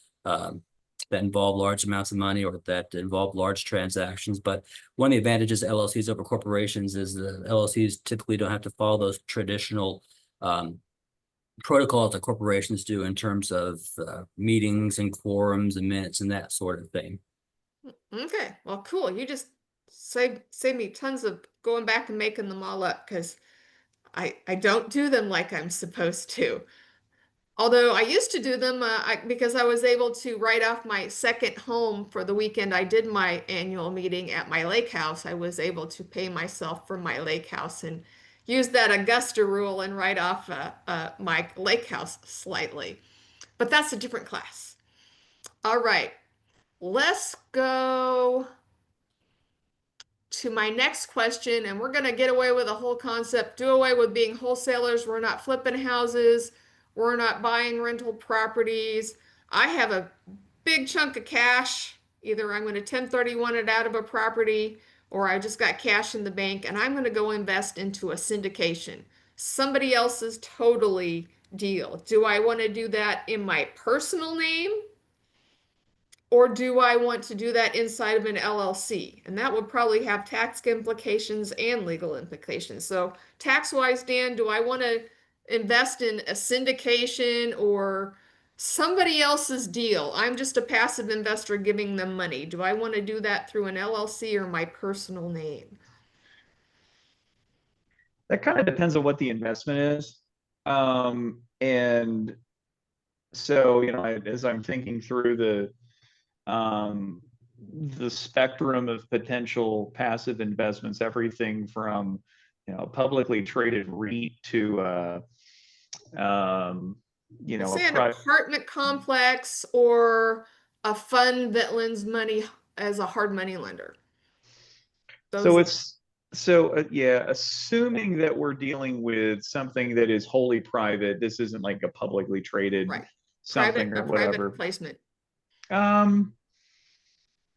involve large amounts of money or that involve large transactions. But one of the advantages of LLCs over corporations is the LLCs typically don't have to follow those traditional protocols that corporations do in terms of meetings and quorums and minutes and that sort of thing. Okay, well, cool. You just save me tons of going back and making them all up, because I don't do them like I'm supposed to. Although I used to do them because I was able to write off my second home for the weekend. I did my annual meeting at my lake house. I was able to pay myself for my lake house and use that Augusta rule and write off my lake house slightly. But that's a different class. All right, let's go to my next question, and we're going to get away with the whole concept, do away with being wholesalers. We're not flipping houses. We're not buying rental properties. I have a big chunk of cash. Either I'm going to 1031 it out of a property, or I just got cash in the bank, and I'm going to go invest into a syndication. Somebody else's totally deal. Do I want to do that in my personal name? Or do I want to do that inside of an LLC? And that would probably have tax implications and legal implications. So tax-wise, Dan, do I want to invest in a syndication or somebody else's deal? I'm just a passive investor giving them money. Do I want to do that through an LLC or my personal name? That kind of depends on what the investment is. And so, as I'm thinking through the spectrum of potential passive investments, everything from, publicly traded REIT to, Say an apartment complex or a fund that lends money as a hard money lender. Assuming that we're dealing with something that is wholly private, this isn't like a publicly traded something or whatever. Private placement. From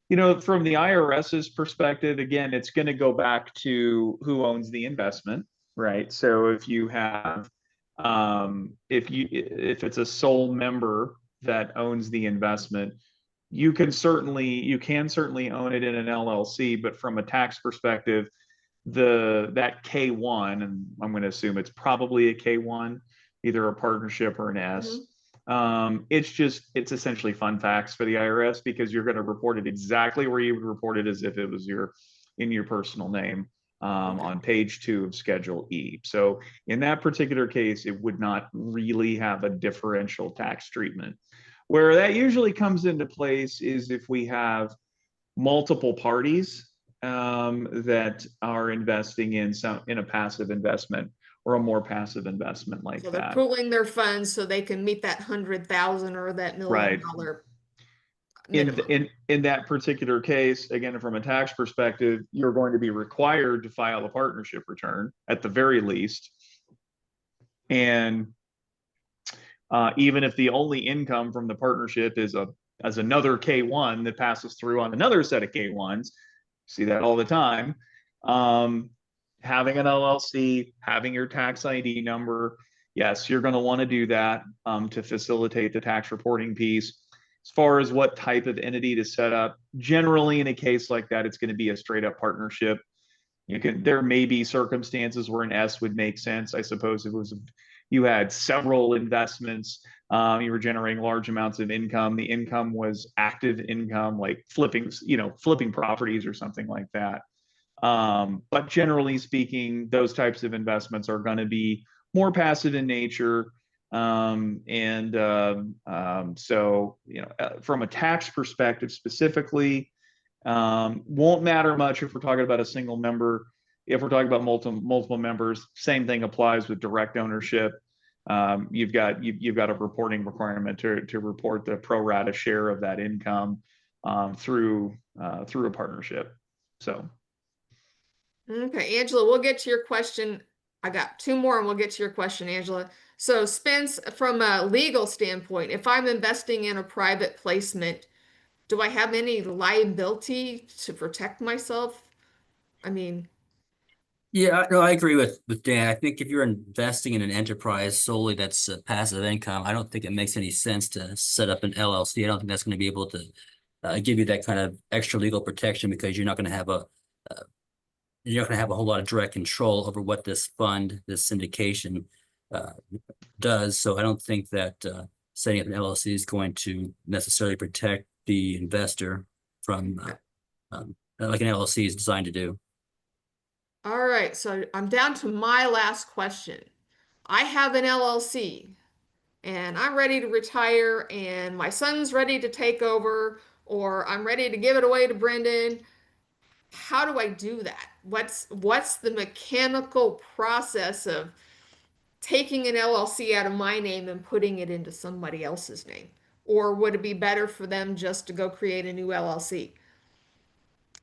the IRS's perspective, again, it's going to go back to who owns the investment, right? So if you have, if it's a sole member that owns the investment, you can certainly own it in an LLC, but from a tax perspective, that K1, and I'm going to assume it's probably a K1, either a partnership or an S. Mm-hmm. It's essentially fun facts for the IRS, because you're going to report it exactly where you would report it as if it was in your personal name, on page 2 of Schedule E. So in that particular case, it would not really have a differential tax treatment. Where that usually comes into place is if we have multiple parties that are investing in a passive investment or a more passive investment like so that. They're pooling their funds so they can meet that 100,000 or that $1 million minimum. In that particular case, again, from a tax perspective, you're going to be required to file a partnership return at the very least. And even if the only income from the partnership is as another K1 that passes through on another set of K1s, see that all the time. Having an LLC, having your tax ID number, yes, you're going to want to do that to facilitate the tax reporting piece. As far as what type of entity to set up, generally in a case like that, it's going to be a straight up partnership. There may be circumstances where an S would make sense. I suppose if it was you had several investments, you were generating large amounts of income. The income was active income, like flipping properties or something like that. But generally speaking, those types of investments are going to be more passive in nature. So, from a tax perspective specifically, won't matter much if we're talking about a single member. If we're talking about multiple members, same thing applies with direct ownership. You've got a reporting requirement to report the pro rata share of that income through a partnership. So. Okay, Angela, we'll get to your question. I got two more and we'll get to your question, Angela. So Spence, from a legal standpoint, if I'm investing in a private placement, do I have any liability to protect myself? I mean, Yeah, no, I agree with Dan. I think if you're investing in an enterprise solely that's passive income, I don't think it makes any sense to set up an LLC. I don't think that's going to be able to give you that kind of extra legal protection because you're not going to have a whole lot of direct control over what this fund, this syndication, uh, does. So I don't think that setting up an LLC is going to necessarily protect the investor from like an LLC is designed to do. all right, so I'm down to my last question. I have an LLC and I'm ready to retire and my son's ready to take over or I'm ready to give it away to Brendan. How do I do that? What's the mechanical process of taking an LLC out of my name and putting it into somebody else's name? Or would it be better for them just to go create a new LLC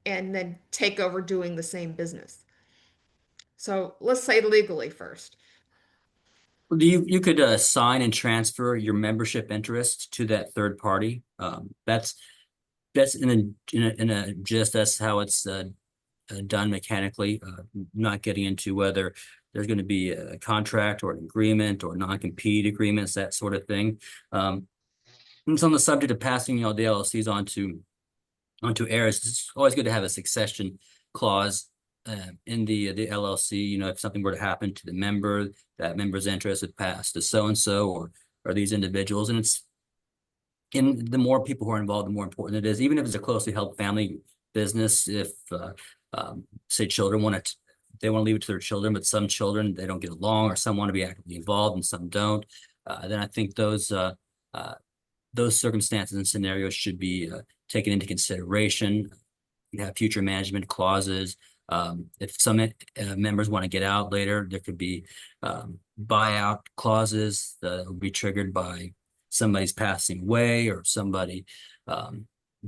and then take over doing the same business? So let's say legally first. You could sign and transfer your membership interest to that third party. That's in a gist. That's how it's done mechanically. Not getting into whether there's going to be a contract or an agreement or non-compete agreements, that sort of thing. It's on the subject of passing, the LLCs onto heirs. It's always good to have a succession clause in the LLC. If something were to happen to the member, that member's interest would pass to so and so or these individuals, and the more people who are involved, the more important it is. Even if it's a closely held family business, if say children they want to leave it to their children, but some children they don't get along, or some want to be actively involved and some don't, then I think those circumstances and scenarios should be taken into consideration. You have future management clauses. If some members want to get out later, there could be buyout clauses that will be triggered by somebody's passing away or somebody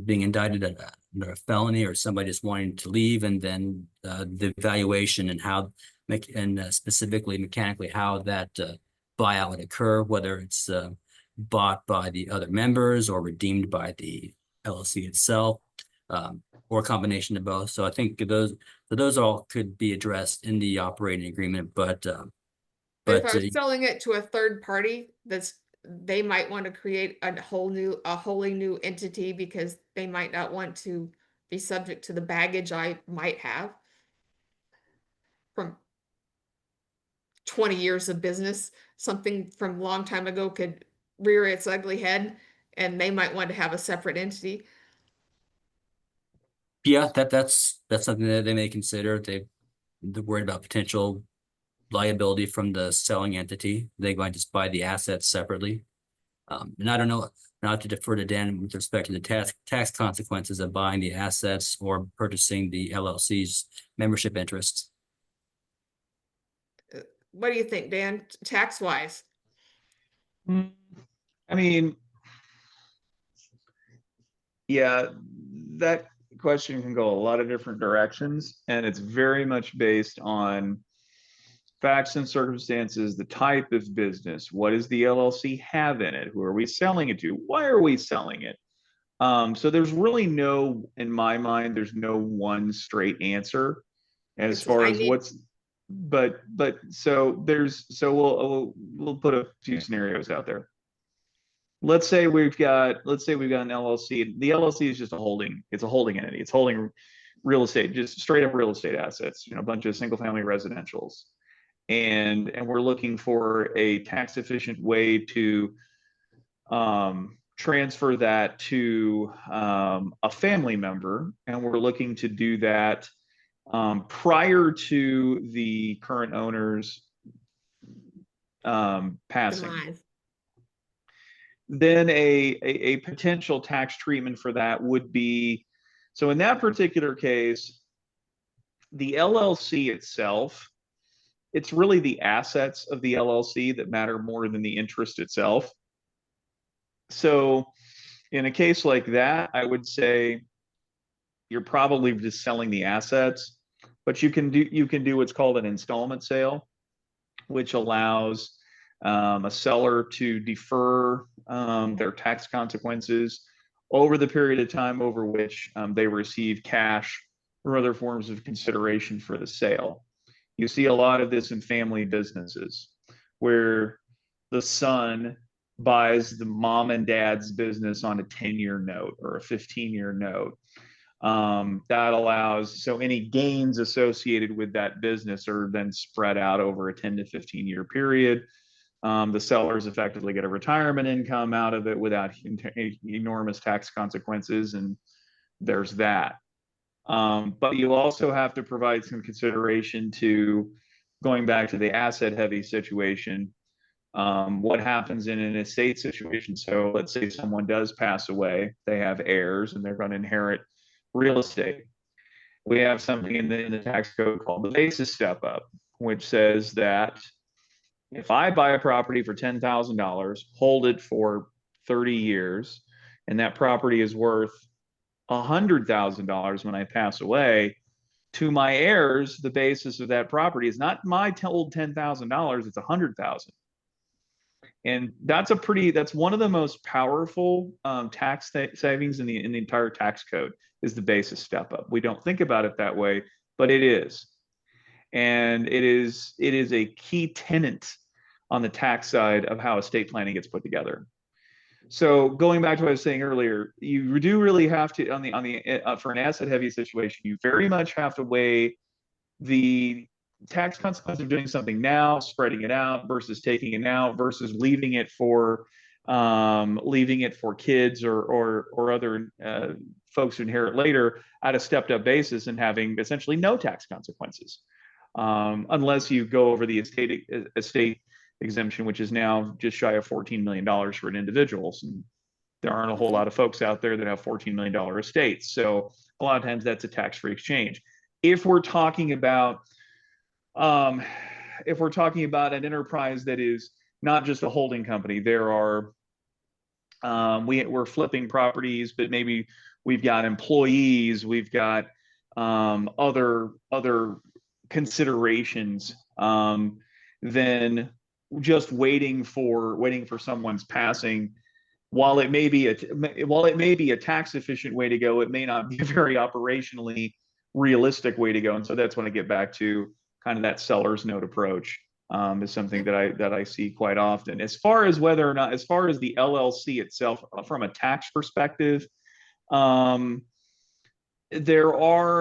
being indicted under a felony or somebody just wanting to leave, and then the valuation and how specifically mechanically how that buyout would occur, whether it's bought by the other members or redeemed by the LLC itself, or a combination of both. So I think those all could be addressed in the operating agreement, But if I was selling it to a third party, they might want to create a wholly new entity because they might not want to be subject to the baggage I might have from 20 years of business. Something from a long time ago could rear its ugly head, and they might want to have a separate entity. yeah, that's something that they may consider. They're worried about potential liability from the selling entity. They might just buy the assets separately. And I don't know, not to defer to Dan with respect to the tax consequences of buying the assets or purchasing the LLC's membership interests. What do you think, Dan, tax wise? I mean, yeah, that question can go a lot of different directions, and it's very much based on facts and circumstances, the type of business, what does the LLC have in it? Who are we selling it to? Why are we selling it? So there's really no, in my mind, there's no one straight answer as It's far I as need what's, but so there's, so we'll put a few scenarios out there. Let's say we've got an LLC. The LLC is just a holding. It's a holding entity. It's holding real estate, just straight up real estate assets. You know, a bunch of single family residentials, and we're looking for a tax efficient way to transfer that to a family member, and we're looking to do that prior to the current owner's passing. demise. Then a potential tax treatment for that would be, so in that particular case, the LLC itself, it's really the assets of the LLC that matter more than the interest itself. So in a case like that, I would say you're probably just selling the assets, but you can do what's called an installment sale, which allows a seller to defer their tax consequences over the period of time over which they receive cash or other forms of consideration for the sale. You see a lot of this in family businesses where the son buys the mom and dad's business on a 10-year note or a 15-year note. That allows, so any gains associated with that business are then spread out over a 10 to 15-year period. The sellers effectively get a retirement income out of it without enormous tax consequences, and there's that. But you also have to provide some consideration to, going back to the asset heavy situation, what happens in an estate situation. So let's say someone does pass away, they have heirs, and they're going to inherit real estate. We have something in the tax code called the basis step up, which says that if I buy a property for $10,000, hold it for 30 years, and that property is worth $100,000 when I pass away, to my heirs, the basis of that property is not my old $10,000, it's $100,000. And that's one of the most powerful tax savings in the entire tax code, is the basis step up. We don't think about it that way, but it is. And it is a key tenet on the tax side of how estate planning gets put together. So going back to what I was saying earlier, you do really have to, for an asset heavy situation, you very much have to weigh the tax consequence of doing something now, spreading it out, versus taking it out, versus leaving it for kids or other folks who inherit later at a stepped up basis and having essentially no tax consequences, unless you go over the estate exemption, which is now just shy of $14 million for an individual. And there aren't a whole lot of folks out there that have $14 million estates. So a lot of times that's a tax-free exchange. If we're talking about an enterprise that is not just a holding company, there are we're flipping properties, but maybe we've got employees, we've got other considerations, then just waiting for someone's passing, while it may be a tax efficient way to go, it may not be a very operationally realistic way to go. And so that's when I get back to kind of that seller's note approach, is something that I see quite often. As far as the LLC itself, from a tax perspective, there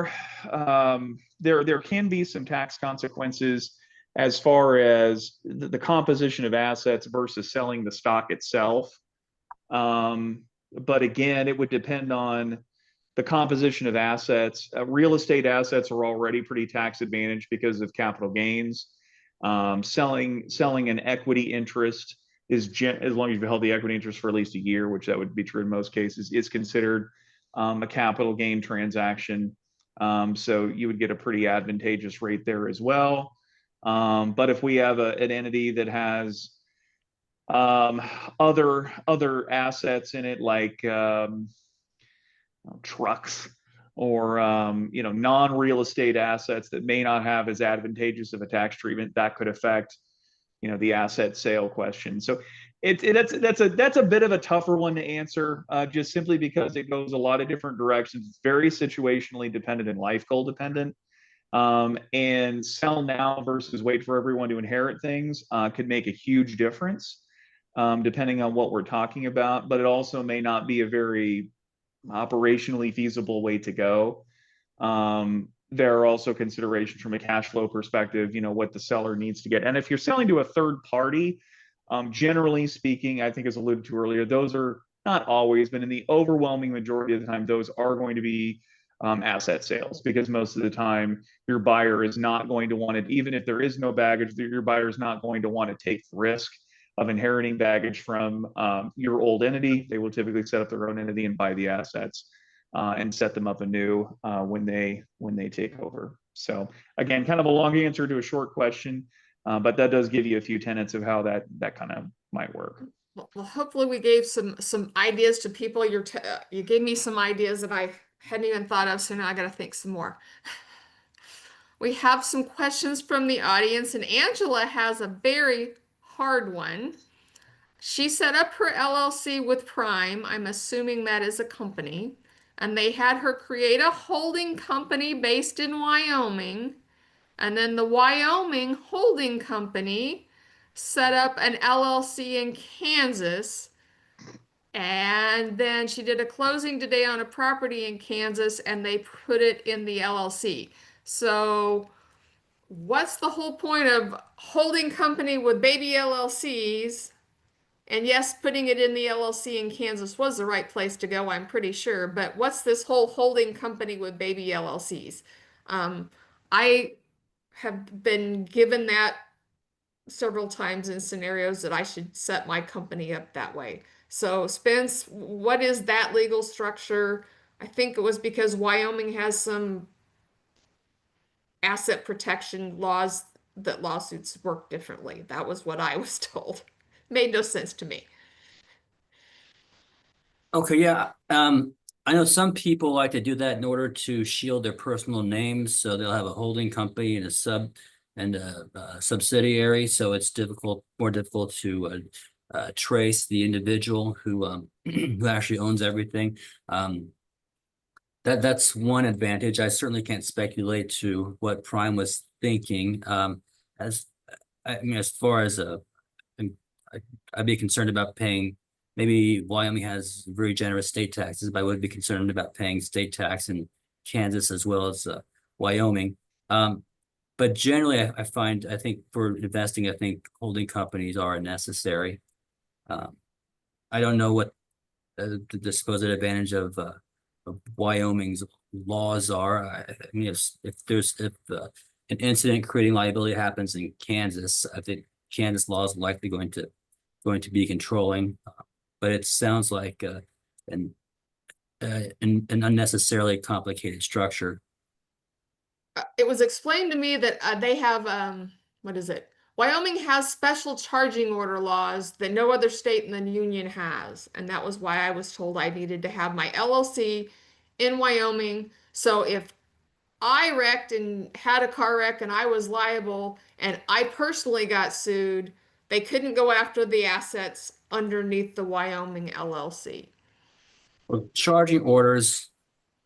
can be some tax consequences as far as the composition of assets versus selling the stock itself. But again, it would depend on the composition of assets. Real estate assets are already pretty tax advantaged because of capital gains. Selling an equity interest is, as long as you've held the equity interest for at least a year, which that would be true in most cases, is considered a capital gain transaction. So you would get a pretty advantageous rate there as well. But if we have an entity that has other assets in it, like trucks, or non-real estate assets that may not have as advantageous of a tax treatment, that could affect the asset sale question. So that's a bit of a tougher one to answer, just simply because it goes a lot of different directions. It's very situationally dependent and life goal dependent. And sell now versus wait for everyone to inherit things could make a huge difference, depending on what we're talking about. But it also may not be a very operationally feasible way to go. There are also considerations from a cash flow perspective, what the seller needs to get. And if you're selling to a third party, generally speaking, I think as alluded to earlier, those are not always, but in the overwhelming majority of the time, those are going to be asset sales, because most of the time your buyer is not going to want it, even if there is no baggage, your buyer is not going to want to take the risk of inheriting baggage from your old entity. They will typically set up their own entity and buy the assets and set them up anew when they take over. So again, kind of a long answer to a short question, but that does give you a few tenets of how that kind of might work. Well, hopefully we gave some ideas to people. You gave me some ideas that I hadn't even thought of, so now I got to think some more. We have some questions from the audience, and Angela has a very hard one. She set up her LLC with Prime. I'm assuming that is a company. And they had her create a holding company based in Wyoming. And then the Wyoming holding company set up an LLC in Kansas. And then she did a closing today on a property in Kansas and they put it in the LLC. So, what's the whole point of holding company with baby LLCs? And yes, putting it in the LLC in Kansas was the right place to go, I'm pretty sure. But what's this whole holding company with baby LLCs? I have been given that several times in scenarios that I should set my company up that way. So, Spence, what is that legal structure? I think it was because Wyoming has some asset protection laws that lawsuits work differently. That was what I was told. Made no sense to me. Okay, yeah. I know some people like to do that in order to shield their personal names, so they'll have a holding company and a subsidiary. So it's more difficult to trace the individual who who actually owns everything. That's one advantage. I certainly can't speculate to what Prime was thinking. As I mean, as far as I'd be concerned about paying. Maybe Wyoming has very generous state taxes, but I would be concerned about paying state tax in Kansas as well as Wyoming. But generally, I think for investing, I think holding companies are necessary. I don't know what the supposed advantage of Wyoming's laws are. I mean, if an incident creating liability happens in Kansas, I think Kansas law is likely going to be controlling. But it sounds like an unnecessarily complicated structure. It was explained to me that they have what is it? Wyoming has special charging order laws that no other state in the union has, and that was why I was told I needed to have my LLC in Wyoming. So if I wrecked and had a car wreck and I was liable and I personally got sued, they couldn't go after the assets underneath the Wyoming LLC. Well, charging orders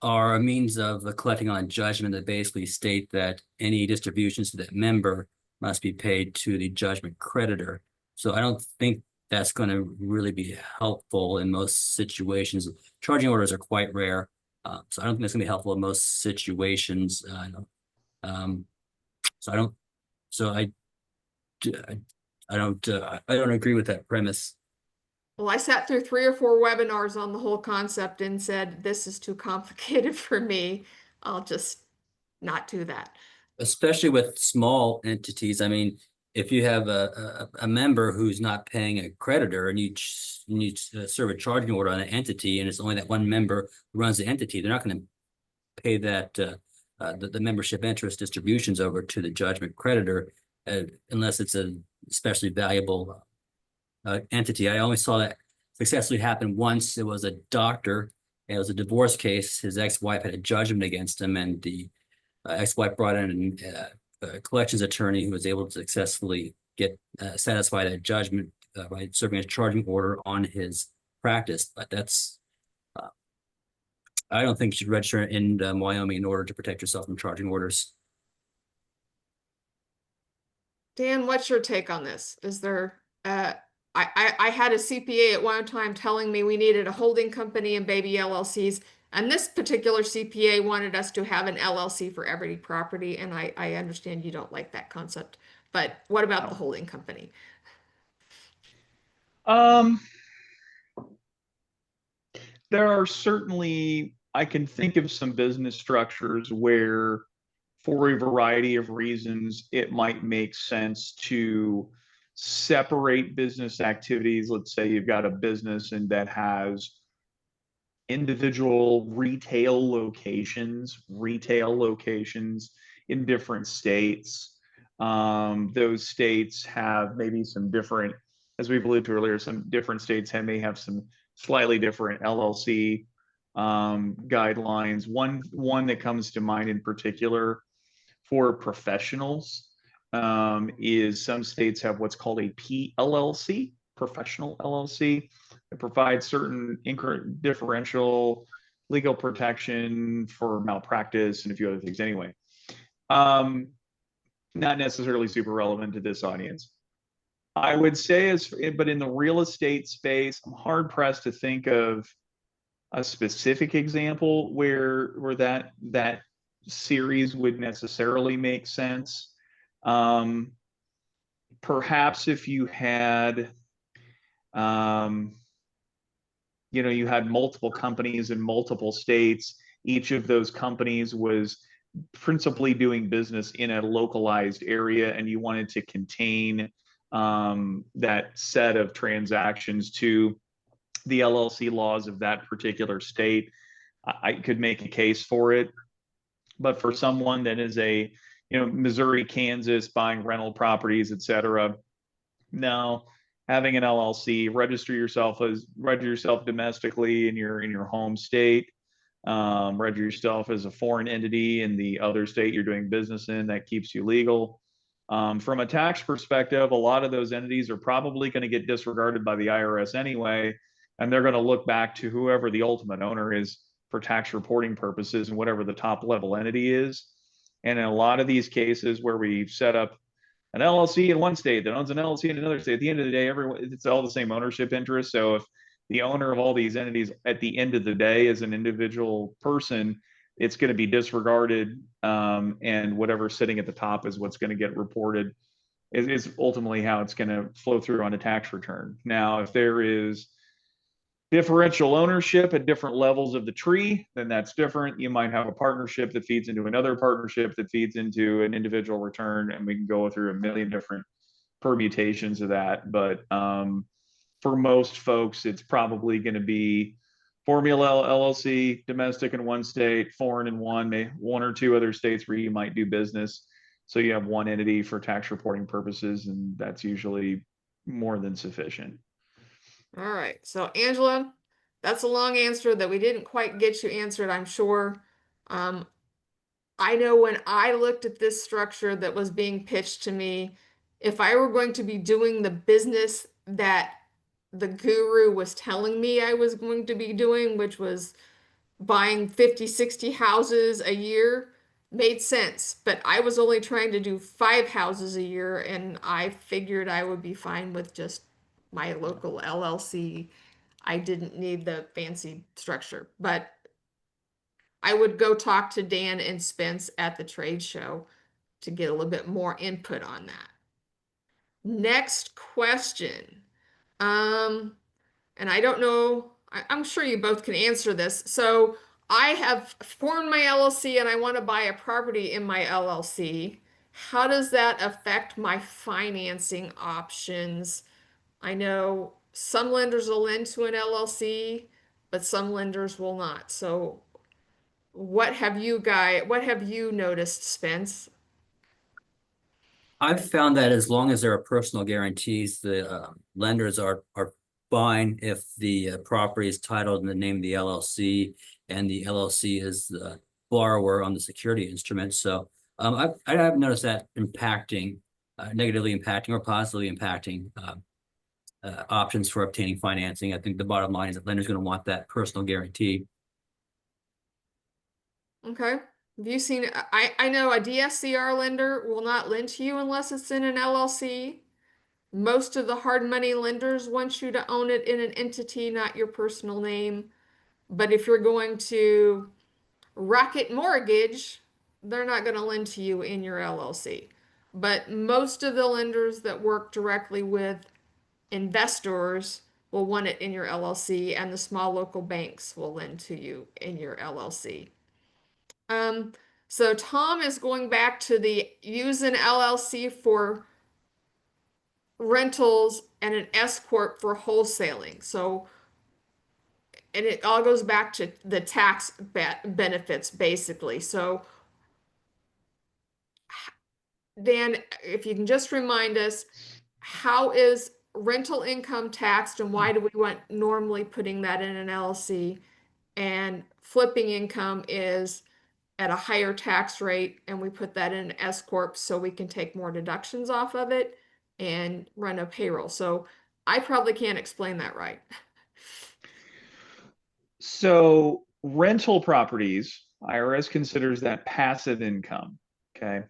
are a means of collecting on judgment that basically state that any distributions to that member must be paid to the judgment creditor. So I don't think that's going to really be helpful in most situations. Charging orders are quite rare. So I don't think that's going to be helpful in most situations. I don't agree with that premise. Well, I sat through 3 or 4 webinars on the whole concept and said, this is too complicated for me. I'll just not do that. Especially with small entities. I mean, if you have a member who's not paying a creditor and you serve a charging order on an entity and it's only that one member who runs the entity, they're not going to pay that the membership interest distributions over to the judgment creditor unless it's a especially valuable entity. I only saw that successfully happen once. It was a doctor It was a divorce case. His ex-wife had a judgment against him, and the ex-wife brought in a collections attorney who was able to successfully get satisfy that judgment by serving a charging order on his practice. But that's I don't think you should register in Wyoming in order to protect yourself from charging orders. Dan, what's your take on this? Is there, I had a CPA at one time telling me we needed a holding company and baby LLCs, and this particular CPA wanted us to have an LLC for every property, and I understand you don't like that concept, but what about the holding company? There are certainly, I can think of some business structures where, for a variety of reasons, it might make sense to separate business activities. Let's say you've got a business and that has individual retail locations in different states. Those states have maybe some different, as we've alluded to earlier, some different states may have some slightly different LLC guidelines. One that comes to mind in particular for professionals is some states have what's called a PLLC, professional LLC. It provides certain differential legal protection for malpractice and a few other things anyway. Not necessarily super relevant to this audience. I would say, but in the real estate space, I'm hard pressed to think of a specific example where that series would necessarily make sense. Perhaps if you had, you had multiple companies in multiple states, each of those companies was principally doing business in a localized area, and you wanted to contain that set of transactions to the LLC laws of that particular state. I could make a case for it. But for someone that is a, Missouri, Kansas, buying rental properties, et cetera, no, having an LLC, register yourself domestically in your home state, register yourself as a foreign entity in the other state you're doing business in. That keeps you legal. From a tax perspective, a lot of those entities are probably going to get disregarded by the IRS anyway, and they're going to look back to whoever the ultimate owner is for tax reporting purposes and whatever the top level entity is. And in a lot of these cases where we've set up an LLC in one state that owns an LLC in another state, at the end of the day, it's all the same ownership interest. So if the owner of all these entities at the end of the day is an individual person, it's going to be disregarded, and whatever's sitting at the top is what's going to get reported. Is ultimately how it's going to flow through on a tax return. Now, if there is differential ownership at different levels of the tree, then that's different. You might have a partnership that feeds into another partnership that feeds into an individual return, and we can go through a million different permutations of that. But for most folks, it's probably going to be Formula LLC, domestic in one state, foreign in one or two other states where you might do business. So you have one entity for tax reporting purposes, and that's usually more than sufficient. All right. So Angela, that's a long answer that we didn't quite get you answered, I'm sure. I know when I looked at this structure that was being pitched to me, if I were going to be doing the business that the guru was telling me I was going to be doing, which was buying 50, 60 houses a year, made sense. But I was only trying to do 5 houses a year, and I figured I would be fine with just my local LLC. I didn't need the fancy structure, but I would go talk to Dan and Spence at the trade show to get a little bit more input on that. Next question. And I don't know, I'm sure you both can answer this. So I have formed my LLC and I want to buy a property in my LLC. How does that affect my financing options? I know some lenders will lend to an LLC, but some lenders will not. So what have you noticed, Spence? I've found that as long as there are personal guarantees, the lenders are fine if the property is titled in the name of the LLC and the LLC is the borrower on the security instrument. So I haven't noticed that impacting, negatively impacting or positively impacting options for obtaining financing. I think the bottom line is that lender's going to want that personal guarantee. Okay. Have you seen, I know a DSCR lender will not lend to you unless it's in an LLC. Most of the hard money lenders want you to own it in an entity, not your personal name. But if you're going to Rocket Mortgage, they're not going to lend to you in your LLC. But most of the lenders that work directly with investors will want it in your LLC, and the small local banks will lend to you in your LLC. Um, so Tom is going back to the use an LLC for rentals and an S corp for wholesaling. So, and it all goes back to the tax benefits basically. So, Dan, if you can just remind us, how is rental income taxed and why do we want normally putting that in an LLC? And flipping income is at a higher tax rate and we put that in an S corp so we can take more deductions off of it and run a payroll. So I probably can't explain that right. So rental properties, IRS considers that passive income. Okay.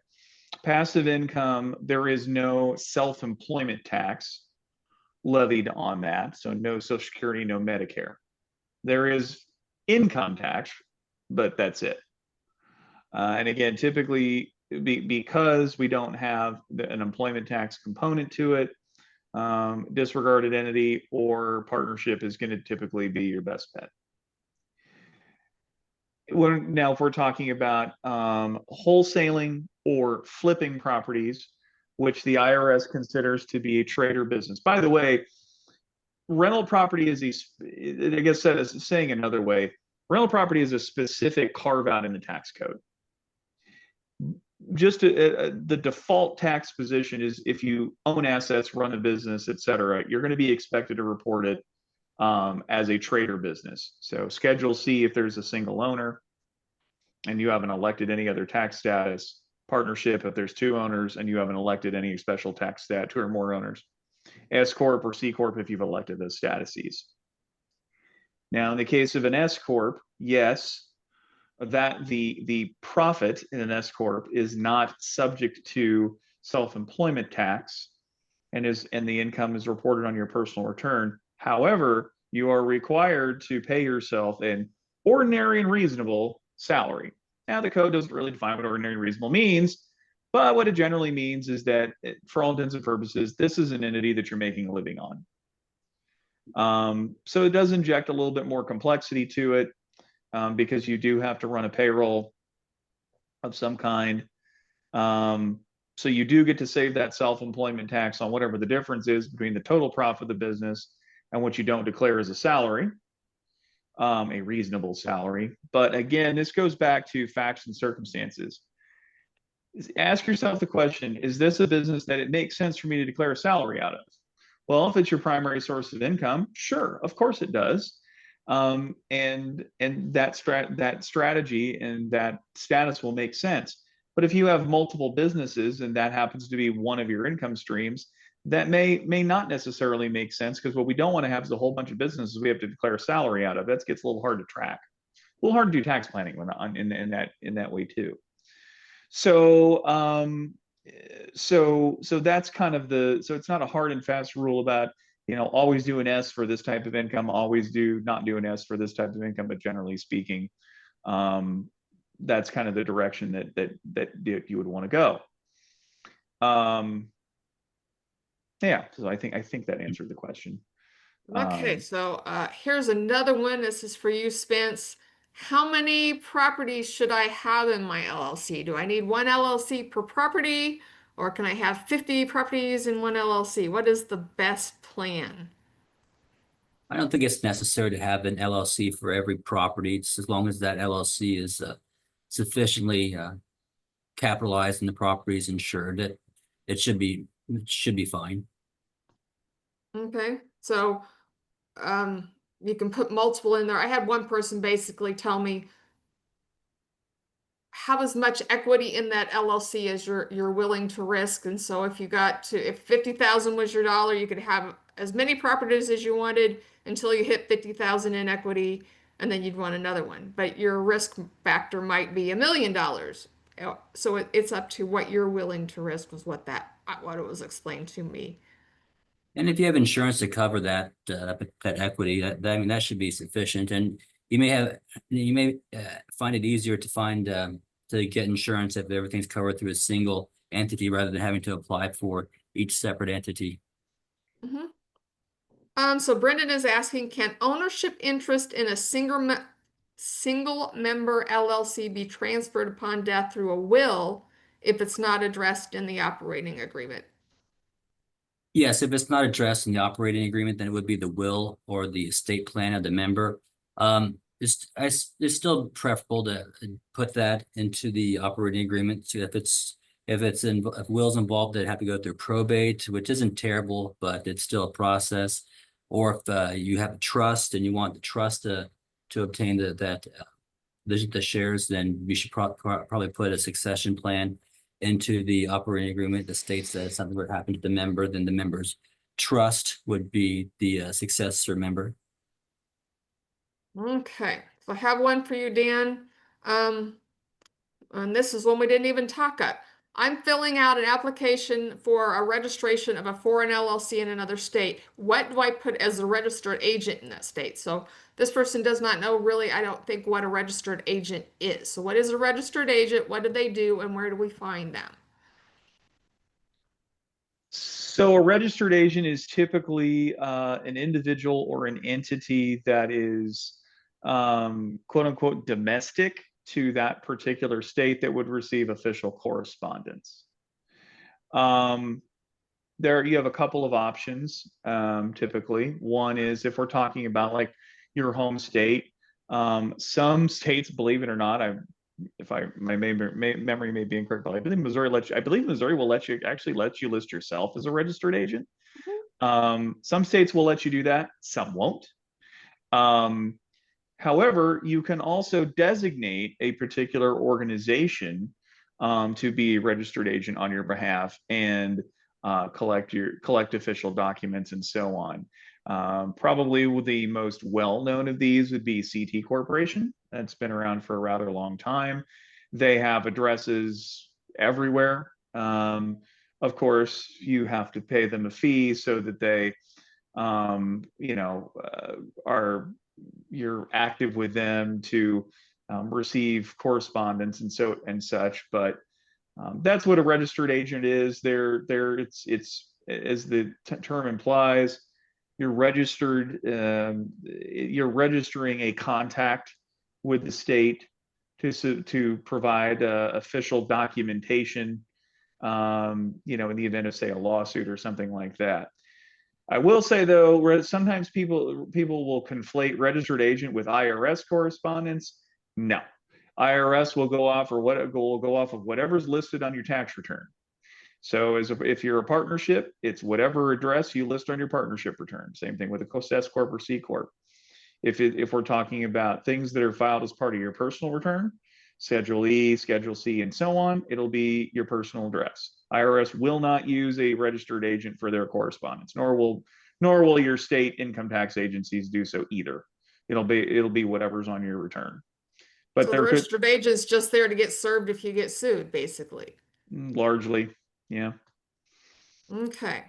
Passive income, there is no self-employment tax levied on that. So no Social Security, no Medicare. There is income tax, but that's it. And again, typically because we don't have an employment tax component to it, disregarded entity or partnership is going to typically be your best bet. Now, if we're talking about wholesaling or flipping properties, which the IRS considers to be a trader business. By the way, rental property is I guess that is saying another way, rental property is a specific carve out in the tax code. Just the default tax position is if you own assets, run a business, et cetera, you're going to be expected to report it as a trader business. So Schedule C if there's a single owner and you haven't elected any other tax status. Partnership if there's two owners and you haven't elected any special tax stat, two or more owners. S Corp or C Corp if you've elected those statuses. Now, in the case of an S Corp, yes, that the profit in an S Corp is not subject to self-employment tax and the income is reported on your personal return. However, you are required to pay yourself an ordinary and reasonable salary. Now, the code doesn't really define what ordinary and reasonable means, but what it generally means is that, for all intents and purposes, this is an entity that you're making a living on. So it does inject a little bit more complexity to it because you do have to run a payroll of some kind. So you do get to save that self-employment tax on whatever the difference is between the total profit of the business and what you don't declare as a salary. A reasonable salary. But again, this goes back to facts and circumstances. Ask yourself the question, is this a business that it makes sense for me to declare a salary out of? Well, if it's your primary source of income, sure, of course it does. And that strategy and that status will make sense. But if you have multiple businesses and that happens to be one of your income streams, that may not necessarily make sense because what we don't want to have is a whole bunch of businesses we have to declare a salary out of. That gets a little hard to track. A little hard to do tax planning in that way too. So so that's kind of so it's not a hard and fast rule about, always do an S for this type of income, always not do an S for this type of income, but generally speaking, that's kind of the direction that you would want to go. Yeah, so I think that answered the question. Okay, so here's another one. This is for you, Spence. How many properties should I have in my LLC? Do I need one LLC per property, or can I have 50 properties in one LLC? What is the best plan? I don't think it's necessary to have an LLC for every property. It's as long as that LLC is sufficiently capitalized and the property is insured, it should be fine. Okay, so you can put multiple in there. I had one person basically tell me, have as much equity in that LLC as you're willing to risk. And so if 50,000 was your dollar, you could have as many properties as you wanted until you hit 50,000 in equity, and then you'd want another one. But your risk factor might be $1 million. So it's up to what you're willing to risk was what it was explained to me. And if you have insurance to cover that equity, I mean, that should be sufficient. And you may find it easier to to get insurance if everything's covered through a single entity rather than having to apply for each separate entity. Mhm. So Brendan is asking, can ownership interest in a single member LLC be transferred upon death through a will if it's not addressed in the operating agreement? Yes, if it's not addressed in the operating agreement, then it would be the will or the estate plan of the member. It's still preferable to put that into the operating agreement. So if will's involved, they'd have to go through probate, which isn't terrible, but it's still a process. Or if you have a trust and you want the trust to obtain the shares, then you should probably put a succession plan into the operating agreement that states that if something would happen to the member, then the member's trust would be the successor member. Okay, so I have one for you, Dan. And this is one we didn't even talk about. I'm filling out an application for a registration of a foreign LLC in another state. What do I put as a registered agent in that state? So this person does not know really, I don't think, what a registered agent is. So what is a registered agent? What do they do? And where do we find them? So a registered agent is typically an individual or an entity that is quote unquote domestic to that particular state that would receive official correspondence. There you have a couple of options typically. One is if we're talking about like your home state. Some states, believe it or not, my memory may be incorrect, but I believe Missouri will let you list yourself as a registered agent. Some states will let you do that, some won't. However, you can also designate a particular organization to be a registered agent on your behalf and collect official documents and so on. Probably the most well-known of these would be CT Corporation. That's been around for a rather long time. They have addresses everywhere. Of course, you have to pay them a fee so that they, you're active with them to receive correspondence and such. But that's what a registered agent is. It's as the term implies, you're registered. You're registering a contact with the state to provide official documentation. In the event of, say, a lawsuit or something like that. I will say though, sometimes people will conflate registered agent with IRS correspondence. No, IRS will go off of whatever's listed on your tax return. So if you're a partnership, it's whatever address you list on your partnership return. Same thing with a S corp or C corp. If we're talking about things that are filed as part of your personal return, Schedule E, Schedule C, and so on, it'll be your personal address. IRS will not use a registered agent for their correspondence, nor will your state income tax agencies do so either. It'll be whatever's on your return. But so the registered agent's just there to get served if you get sued, basically. Largely, yeah. Okay.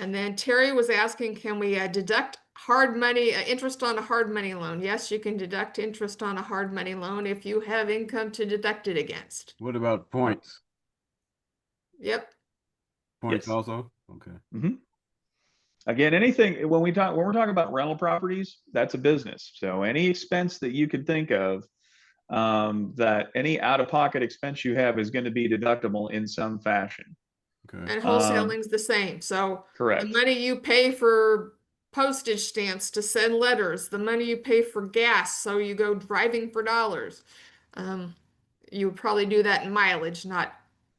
And then Terry was asking, can we deduct hard money, interest on a hard money loan? Yes, you can deduct interest on a hard money loan if you have income to deduct it against. What about points? Yep. Points Yes. also? Okay. Mm-hmm. Again, anything when we're talking about rental properties, that's a business. So any expense that you could think of, that any out-of-pocket expense you have is going to be deductible in some fashion. Okay. And wholesaling's the same. So correct. the money you pay for postage stamps to send letters, the money you pay for gas, so you go driving for dollars. You would probably do that in mileage, not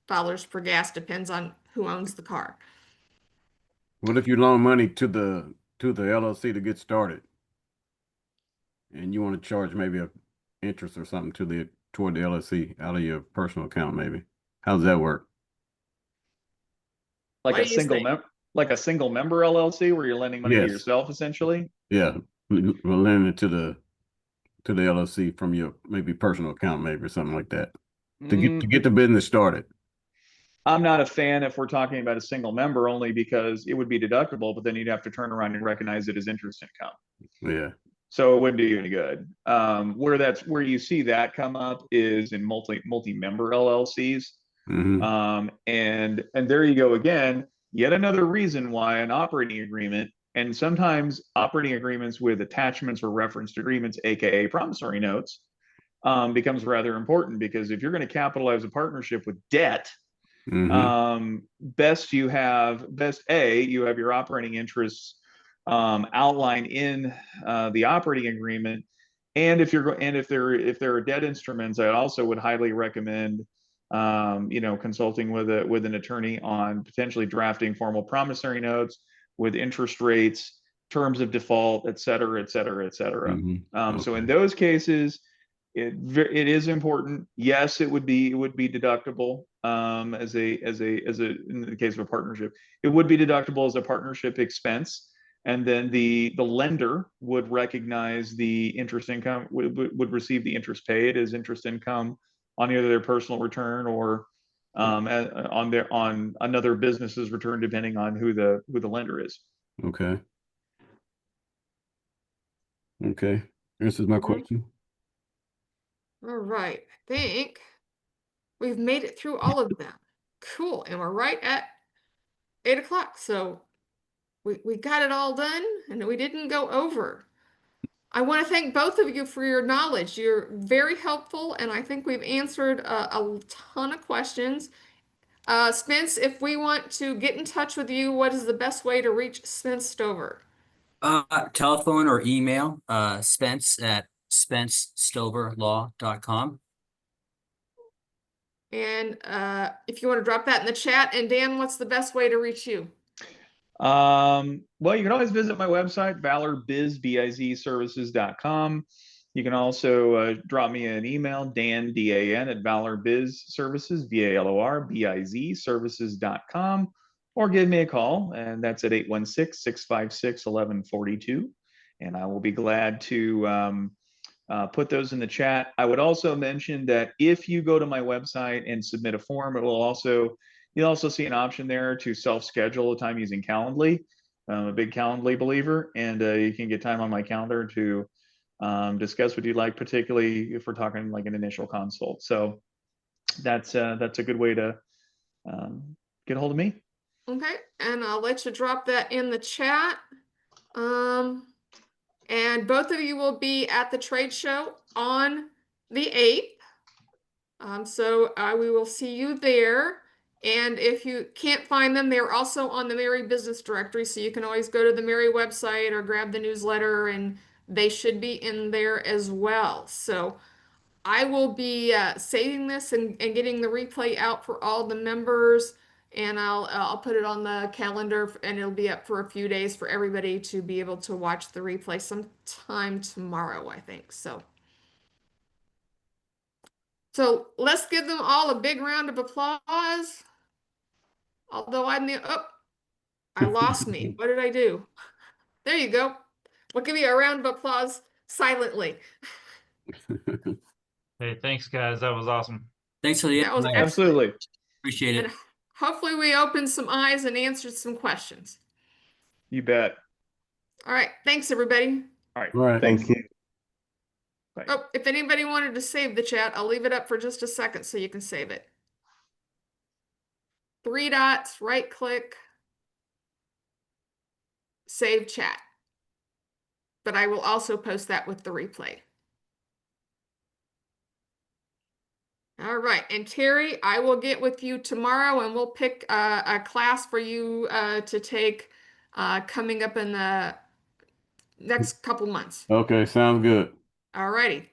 dollars per gas, depends on who owns the car. What if you loan money to the to the LLC to get started, and you want to charge maybe a interest or something toward the LLC out of your personal account, maybe. How does that work? Like What a do you single think? like a single member LLC where you're lending money to Yes. yourself essentially. Yeah, we'll lend it to the LLC from your maybe personal account, maybe or something like that, to get the business started. I'm not a fan if we're talking about a single member, only because it would be deductible, but then you'd have to turn around and recognize it as interest income. Yeah. So it wouldn't do you any good. Where you see that come up is in multi-member LLCs. And there you go again, yet another reason why an operating agreement, and sometimes operating agreements with attachments or referenced agreements, aka promissory notes, becomes rather important, because if you're going to capitalize a partnership with debt, best you have your operating interests outlined in the operating agreement. And if there are debt instruments, I also would highly recommend consulting with an attorney on potentially drafting formal promissory notes with interest rates, terms of default, et cetera, et cetera, et cetera. So in those cases, it is important. Yes, it would be deductible as in the case of a partnership, it would be deductible as a partnership expense. And then the lender would recognize the interest income, would receive the interest paid as interest income on either their personal return or on another business's return, depending on who the lender is. Okay. Okay. This is my question. All right. I think we've made it through all of them. Cool. And we're right at 8 o'clock. So we got it all done and we didn't go over. I want to thank both of you for your knowledge. You're very helpful, and I think we've answered a ton of questions. Spence, if we want to get in touch with you, what is the best way to reach Spence Stover? Telephone or email, Spence at spencestoverlaw.com. And if you want to drop that in the chat. And Dan, what's the best way to reach you? Well, you can always visit my website, valorbizservices.com. You can also drop me an email, Dan, D-A-N, at valorbizservices, V-A-L-O-R-B-I-Z, services.com, or give me a call, and that's at 816-656-1142. And I will be glad to put those in the chat. I would also mention that if you go to my website and submit a form, you'll also see an option there to self-schedule a time using Calendly. I'm a big Calendly believer, and you can get time on my calendar to discuss what you'd like, particularly if we're talking like an initial consult. So that's a good way to get a hold of me. Okay, and I'll let you drop that in the chat. And both of you will be at the trade show on the 8th. So we will see you there. And if you can't find them, they're also on the MAREI business directory. So you can always go to the MAREI website or grab the newsletter, and they should be in there as well. So I will be saving this and getting the replay out for all the members. And I'll put it on the calendar, and it'll be up for a few days for everybody to be able to watch the replay sometime tomorrow, I think. So let's give them all a big round of applause. Although I lost me. What did I do? There you go. We'll give you a round of applause silently. Hey, thanks, guys. That was awesome. Thanks for the That was invite. excellent. Absolutely. Appreciate it. And hopefully we opened some eyes and answered some questions. You bet. All right. Thanks, everybody. All right. All right. Thank you. Bye. Oh, if anybody wanted to save the chat, I'll leave it up for just a second so you can save it. 3 dots, right click, save chat. But I will also post that with the replay. All right, and Terry, I will get with you tomorrow and we'll pick a class for you to take coming up in the next couple months. Okay, sounds good. All righty.